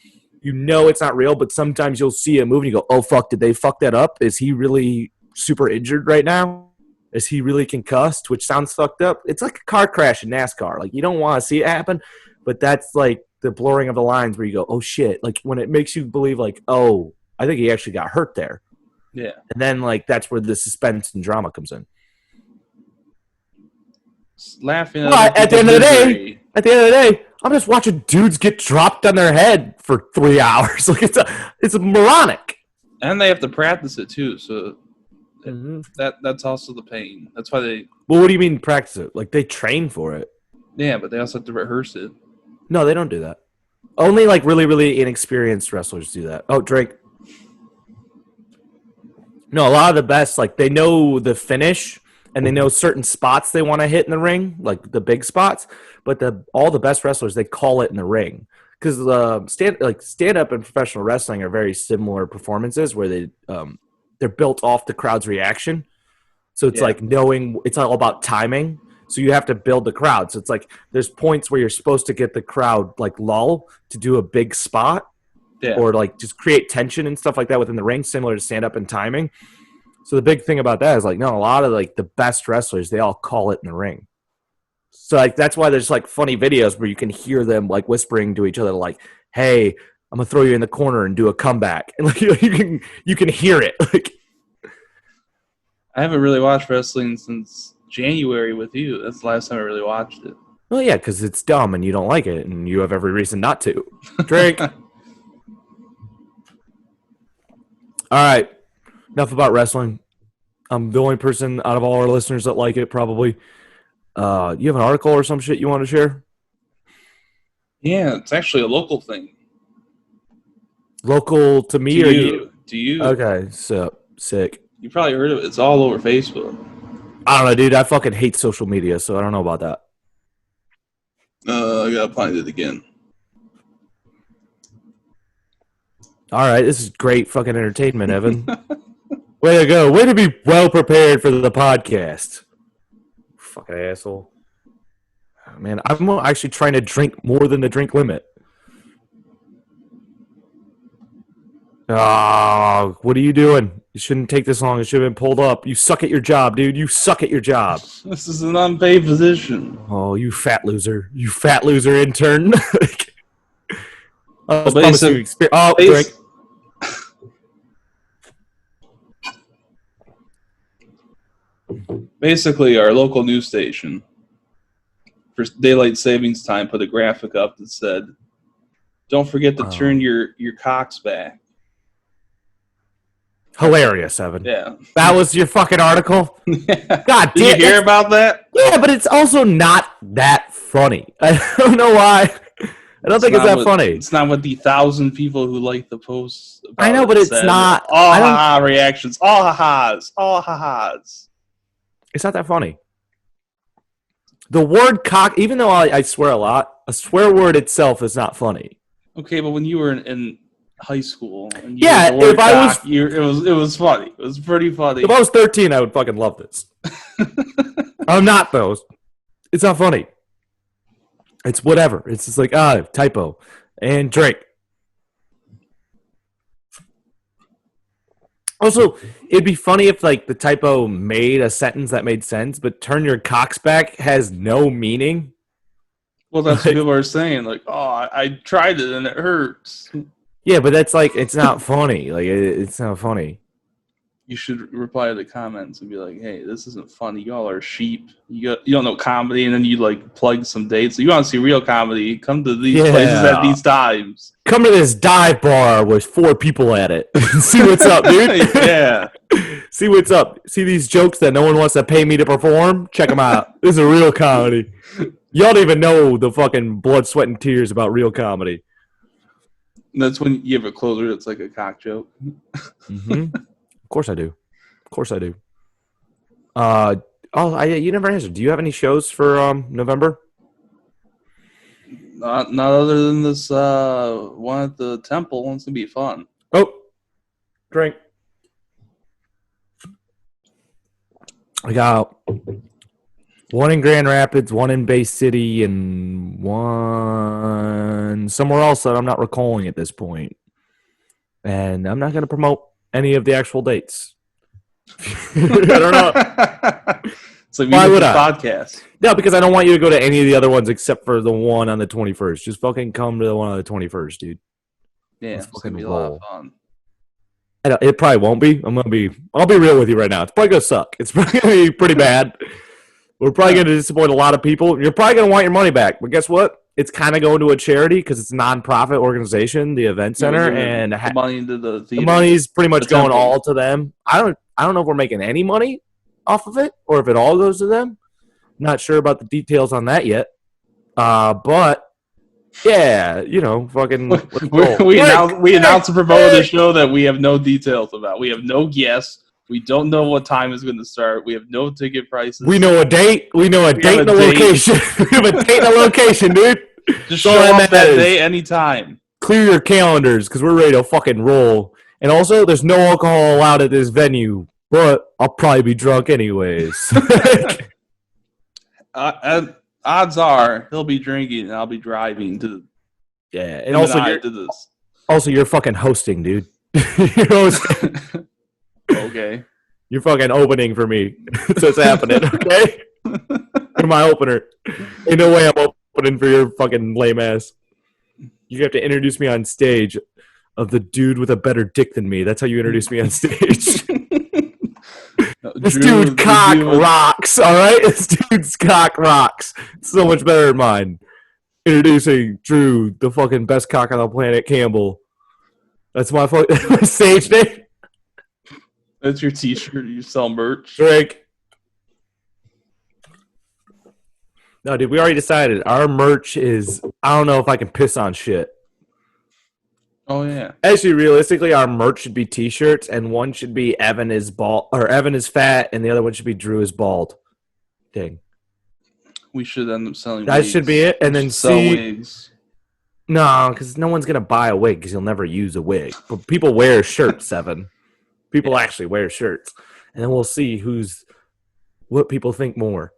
you know it's not real, but sometimes you'll see a movie and you go, oh fuck, did they fuck that up? Is he really super injured right now? Is he really concussed? Which sounds fucked up. It's like a car crash in NASCAR. Like, you don't want to see it happen, but that's like the blurring of the lines where you go, oh shit. Like, when it makes you believe, like, oh, I think he actually got hurt there. Yeah. And then, like, that's where the suspense and drama comes in. Laughing at the end of the day, I'm just watching dudes get dropped on their head for 3 hours. Like, it's moronic. And they have to practice it too, so that's also the pain. That's why they. Well, what do you mean practice it? Like, they train for it. Yeah, but they also have to rehearse it. No, they don't do that. Only, like, really, really inexperienced wrestlers do that. Oh, Drake. No, a lot of the best, like, they know the finish and they know certain spots they want to hit in the ring, like the big spots. But all the best wrestlers, they call it in the ring. Because stand-up and professional wrestling are very similar performances where they're built off the crowd's reaction. So it's like knowing – it's all about timing. So you have to build the crowd. So it's like there's points where you're supposed to get the crowd like lull to do a big spot, or like just create tension and stuff like that within the ring, similar to stand up and timing. So the big thing about that is like, no, a lot of like the best wrestlers, they all call it in the ring. So like that's why there's like funny videos where you can hear them like whispering to each other, like, "Hey, I'm gonna throw you in the corner and do a comeback," and like you can hear it. Like, I haven't really watched wrestling since January with you. That's the last time I really watched it. Well, yeah, because it's dumb and you don't like it, and you have every reason not to. Drink. All right. Enough about wrestling. I'm the only person out of all our listeners that like it, probably. You have an article or some shit you want to share? Yeah, it's actually a local thing. Local to me or you? To you. Okay, so sick. You probably heard of it. It's all over Facebook. I don't know, dude. I fucking hate social media, so I don't know about that. I gotta find it again. All right, this is great fucking entertainment, Evan. Way to go. Way to be well prepared for the podcast. Fucking asshole. Oh, man, I'm actually trying to drink more than the drink limit. Oh, what are you doing? You shouldn't take this long. It should have been pulled up. You suck at your job, dude. You suck at your job. This is an unpaid position. Oh, you fat loser. You fat loser intern. Drink. Basically, our local news station for daylight savings time put a graphic up that said, "Don't forget to turn your cocks back." Hilarious, Evan. Yeah. That was your fucking article? Yeah. God damn. Did you hear about that? Yeah, but it's also not that funny. I don't know why. I don't think it's that funny. It's not what the 1,000 people who like the post. I know, but it's not. All ha-ha reactions. All ha-has. All ha-has. It's not that funny. The word cock, even though I swear a lot, a swear word itself is not funny. Okay, but when you were in high school, and if I was, it was funny. It was pretty funny. If I was 13, I would fucking love this. I'm not though. It's not funny. It's whatever. It's just like typo and drink. Also, it'd be funny if like the typo made a sentence that made sense, but turn your cocks back has no meaning. Well, that's what people are saying. Like, oh, I tried it and it hurts. Yeah, but that's like, it's not funny. Like, it's not funny. You should reply to the comments and be like, hey, this isn't funny. Y'all are sheep. You don't know comedy, and then you like plug some dates. So you want to see real comedy, come to these places at these times. Come to this dive bar with 4 people at it. See what's up, dude. Yeah. See what's up. See these jokes that no one wants to pay me to perform? Check them out. This is a real comedy. Y'all don't even know the fucking blood, sweat, and tears about real comedy. And that's when you have a closer that's like a cock joke. Mm-hmm. Of course I do. Of course I do. You never answered. Do you have any shows for November? Not other than this one at the temple. It's gonna be fun. Oh, drink. I got one in Grand Rapids, one in Bay City, and one somewhere else that I'm not recalling at this point. And I'm not going to promote any of the actual dates. I don't know. So why would I? Podcast? No, because I don't want you to go to any of the other ones except for the one on the 21st. Just fucking come to the one on the 21st, dude. Yeah, it's gonna be a lot of fun. It probably won't be. I'll be real with you right now. It's probably gonna suck. It's probably gonna be pretty bad. We're probably gonna disappoint a lot of people. You're probably gonna want your money back. But guess what? It's kind of going to a charity because it's a non-profit organization, the event center, and the money into the theater. The money's pretty much going all to them. I don't know if we're making any money off of it or if it all goes to them. Not sure about the details on that yet. But yeah, fucking. We announced and promoted the show that we have no details about. We have no guests. We don't know what time it's going to start. We have no ticket prices. We know a date. We know a date and a location. We have a date and a location, dude. Just show up that day anytime. Clear your calendars because we're ready to fucking roll. And also, there's no alcohol allowed at this venue, but I'll probably be drunk anyways. odds are he'll be drinking and I'll be driving to. Yeah, and also to this. Also, you're fucking hosting, dude. You're hosting. Okay. You're fucking opening for me. So it's happening, okay? You're my opener. Ain't no way I'm opening for your fucking lame ass. You have to introduce me on stage of the dude with a better dick than me. That's how you introduce me on stage. This dude cock rocks, all right? This dude's cock rocks. So much better than mine. Introducing Drew, the fucking best cock on the planet, Campbell. That's my stage name. That's your t-shirt. You sell merch. Drink. No, dude, we already decided. Our merch is, I don't know if I can piss on shit. Oh, yeah. Actually, realistically, our merch should be t-shirts, and one should be Evan is bald, or Evan is fat, and the other one should be Drew is bald. Thing. We should end up selling that wigs. Should be it, and then sell wigs. No, because no one's going to buy a wig because you'll never use a wig. But people wear shirts, Evan. People actually wear shirts. And then we'll see what people think more.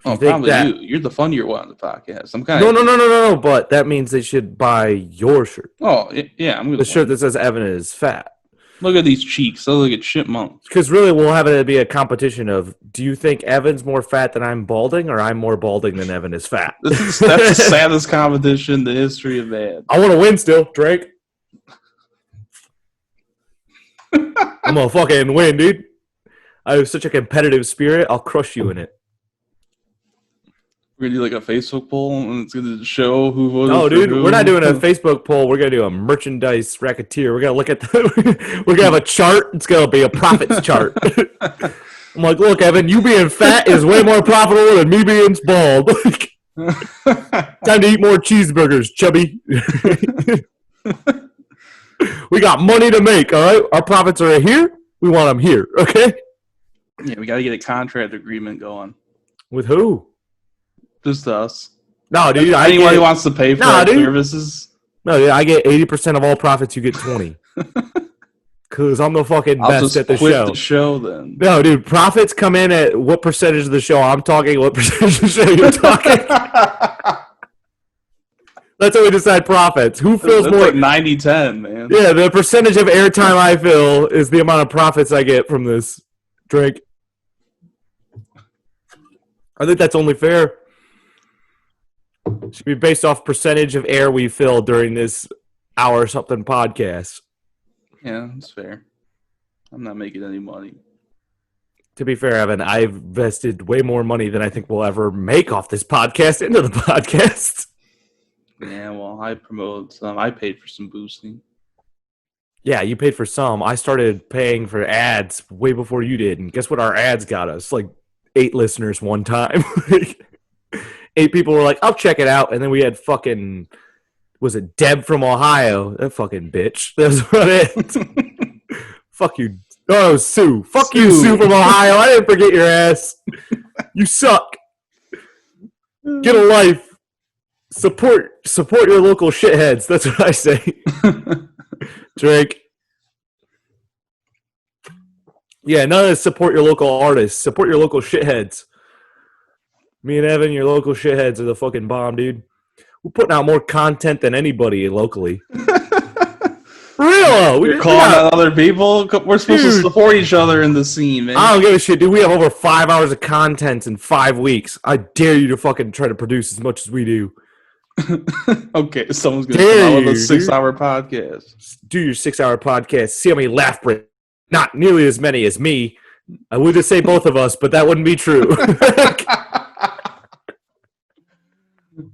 Probably you. You're the funnier one on the podcast. I'm kind of No. But that means they should buy your shirt. Oh yeah, I'm the shirt that says Evan is fat. Look at these cheeks. They look like chipmunks. Because really, we'll have it be a competition of: do you think Evan's more fat than I'm balding, or I'm more balding than Evan is fat? That's the saddest competition in the history of man. I want to win still, Drake. I'm gonna fucking win, dude. I have such a competitive spirit. I'll crush you in it. We're gonna do like a Facebook poll, and it's gonna show who voted. No, dude, we're not doing a Facebook poll. We're gonna do a merchandise racketeer. We're gonna look at we're gonna have a chart. It's gonna be a profits chart. I'm like, look, Evan, you being fat is way more profitable than me being bald. Time to eat more cheeseburgers, chubby. We got money to make. All right, our profits are here. We want them here. Okay. Yeah, we got to get a contract agreement going. With who? Just us. No, dude. Anybody wants to pay for our services? No, dude, I get 80% of all profits. You get 20. Because I'm the fucking best at the show. I'll just quit the show then. No, dude. Profits come in at what percentage of the show I'm talking, what percentage of the show you're talking. That's how we decide profits. Who fills more? Like 90-10, man. Yeah, the percentage of airtime I fill is the amount of profits I get from this drink. I think that's only fair. It should be based off percentage of air we fill during this hour something podcast. Yeah, that's fair. I'm not making any money. To be fair, Evan, I've invested way more money than I think we'll ever make off this podcast into the podcast. Yeah, well, I promoted some. I paid for some boosting. Yeah, you paid for some. I started paying for ads way before you did. And guess what our ads got us? Like 8 listeners one time. 8 people were like, I'll check it out. And then we had fucking, was it Deb from Ohio? That fucking bitch. That's about it. Fuck you. Oh, Sue. Fuck you, Sue from Ohio. I didn't forget your ass. You suck. Get a life. Support your local shitheads. That's what I say. Drake. Yeah, none of this support your local artists. Support your local shitheads. Me and Evan, your local shitheads are the fucking bomb, dude. We're putting out more content than anybody locally. Real? We're calling out other people? We're supposed to support each other in the scene, man. I don't give a shit, dude. We have over 5 hours of content in 5 weeks. I dare you to fucking try to produce as much as we do. Okay, someone's going to come out with a 6-hour podcast. Do your 6-hour podcast. See how many laugh breaks. Not nearly as many as me. I would just say both of us, but that wouldn't be true.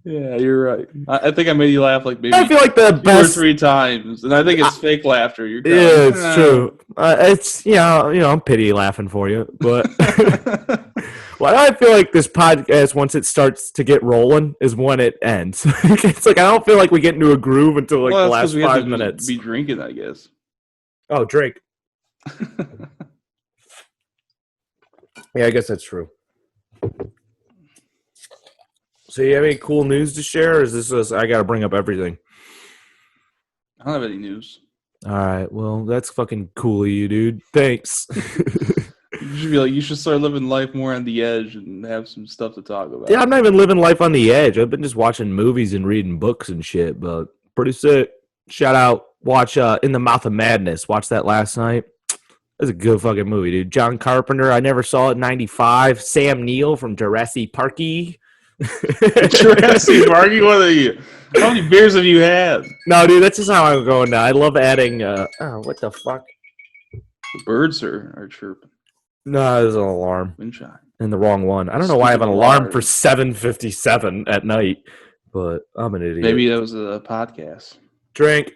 Yeah, you're right. I think I made you laugh like maybe I feel like the 2 best... or 3 times, and I think it's fake laughter. You're yeah, it's true. It's I'm pity laughing for you, but well, I feel like this podcast, once it starts to get rolling, is when it ends. It's like I don't feel like we get into a groove until like the last 5 minutes. Be drinking, I guess. Oh, drink. Yeah, I guess that's true. So you have any cool news to share, or is this I got to bring up everything? I don't have any news. All right, well, that's fucking cool of you, dude. Thanks. should be like, you should start living life more on the edge and have some stuff to talk about. Yeah, I'm not even living life on the edge. I've been just watching movies and reading books and shit, but pretty sick. Shout out, watch In the Mouth of Madness. Watched that last night. That's a good fucking movie, dude. John Carpenter, I never saw it in 95. Sam Neill from Jurassic Parky. Jurassic Parky, what are you? How many beers have you had? No, dude, that's just how I'm going now. I love adding, what the fuck? The birds are chirping. No, there's an alarm. Windchime. And the wrong one. I don't know why I have an alarm for 7:57 at night, but I'm an idiot. Maybe that was a podcast. Drink.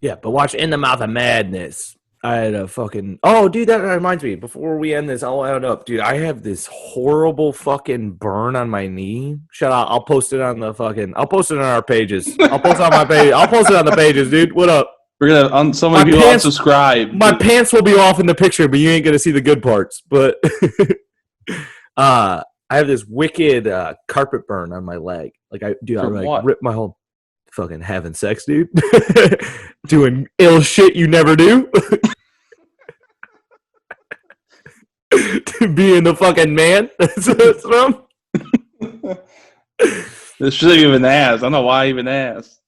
Yeah, but watch In the Mouth of Madness. I had a fucking... Oh, dude, that reminds me. Before we end this, I'll end up. Dude, I have this horrible fucking burn on my knee. Shut up. I'll post it on the fucking... I'll post it on our pages. I'll post it on my page. I'll post it on the pages, dude. What up? We're gonna... so many people unsubscribe. My pants will be off in the picture, but you ain't gonna see the good parts. But... I have this wicked carpet burn on my leg. Like, I rip my whole... Fucking having sex, dude. Doing ill shit you never do. Being the fucking man. That's what it's from. This shouldn't even ask. I don't know why I even asked.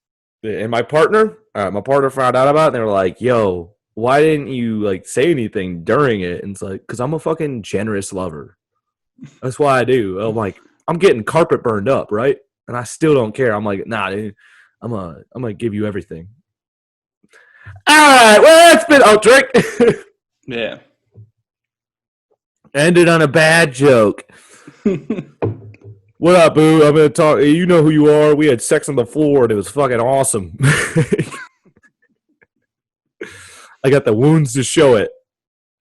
And my partner found out about it, and they were like, yo, why didn't you like say anything during it? And it's like, because I'm a fucking generous lover. That's why I do. I'm like, I'm getting carpet burned up, right? And I still don't care. I'm like, nah, dude. I'm gonna give you everything. All right, well, that's been drink. Yeah. Ended on a bad joke. What up, boo? I'm gonna talk. You know who you are. We had sex on the floor, and it was fucking awesome. I got the wounds to show it.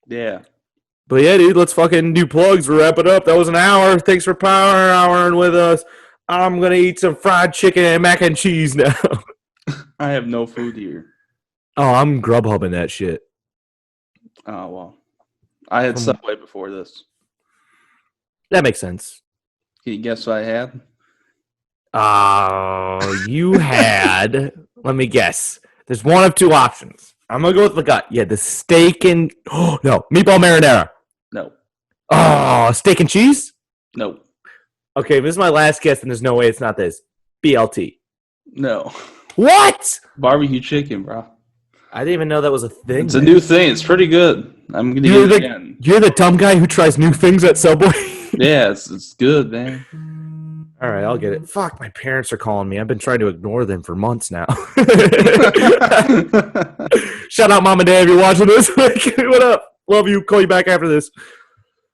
Yeah. But yeah, dude, let's fucking do plugs. Wrap it up. That was an hour. Thanks for power houring with us. I'm going to eat some fried chicken and mac and cheese now. I have no food here. Oh, I'm Grubhubbing that shit. Oh, well. I had Subway before this. That makes sense. Can you guess what I had? You had... Let me guess. There's one of two options. I'm going to go with the gut. Yeah, the steak and... Oh, no. Meatball marinara. No. Oh, steak and cheese? No. Okay, this is my last guess, and there's no way it's not this. BLT. No. What? Barbecue chicken, bro. I didn't even know that was a thing. It's a new thing. It's pretty good. I'm going to get it again. You're the dumb guy who tries new things at Subway? Yeah, it's good, man. All right, I'll get it. Fuck, my parents are calling me. I've been trying to ignore them for months now. Shout out, Mom and Dad, if you're watching this. What up? Love you. Call you back after this.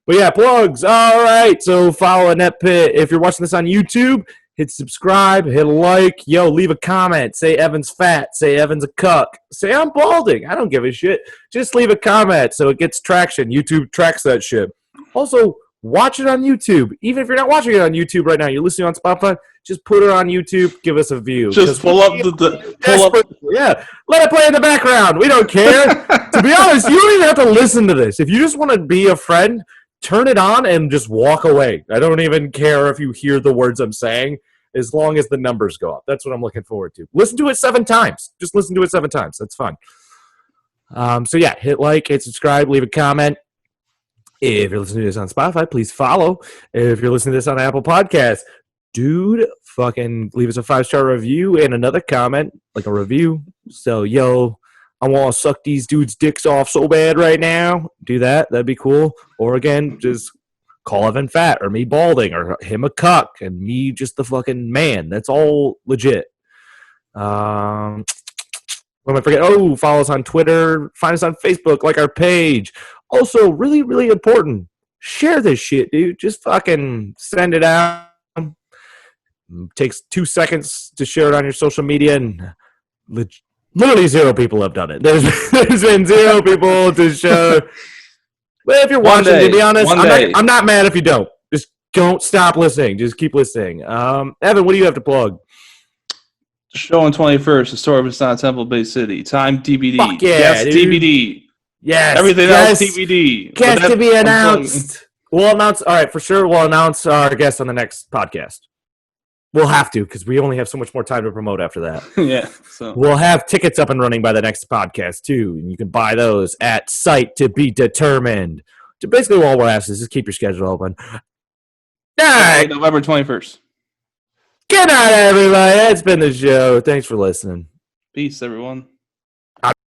But yeah, plugs. All right. So follow Inept Pit. If you're watching this on YouTube, hit subscribe, hit a like. Yo, leave a comment. Say Evan's fat. Say Evan's a cuck. Say I'm balding. I don't give a shit. Just leave a comment so it gets traction. YouTube tracks that shit. Also, watch it on YouTube. Even if you're not watching it on YouTube right now, you're listening on Spotify, just put it on YouTube. Give us a view. Just pull up. Yeah, let it play in the background. We don't care. To be honest, you don't even have to listen to this. If you just want to be a friend, turn it on and just walk away. I don't even care if you hear the words I'm saying, as long as the numbers go up. That's what I'm looking forward to. Listen to it 7 times. Just listen to it 7 times. That's fun. So yeah, hit like, hit subscribe, leave a comment. If you're listening to this on Spotify, please follow. If you're listening to this on Apple Podcasts, dude, fucking leave us a 5-star review and another comment, like a review. So, yo, I want to suck these dudes' dicks off so bad right now. Do that. That'd be cool. Or again, just call Evan fat or me balding or him a cuck and me just the fucking man. That's all legit. What am I forget? Oh, follow us on Twitter. Find us on Facebook. Like our page. Also, really, really important. Share this shit, dude. Just fucking send it out. Takes 2 seconds to share it on your social media, and literally 0 people have done it. There's been 0 people to share. But if you're watching, to be honest, I'm not mad if you don't. Just don't stop listening. Just keep listening. Evan, what do you have to plug? Show on 21st, Historic Temple Bay City. Time TBD. Fuck yeah, yes, dude. TBD. Yes. Everything else TBD. Guest to be announced. We'll announce. All right, for sure. We'll announce our guest on the next podcast. We'll have to because we only have so much more time to promote after that. Yeah. So We'll have tickets up and running by the next podcast too, and you can buy those at Site to Be Determined. So basically, all we're asking is just keep your schedule open. All right, November 21st. good night, everybody. That's been the show. Thanks for listening. Peace, everyone.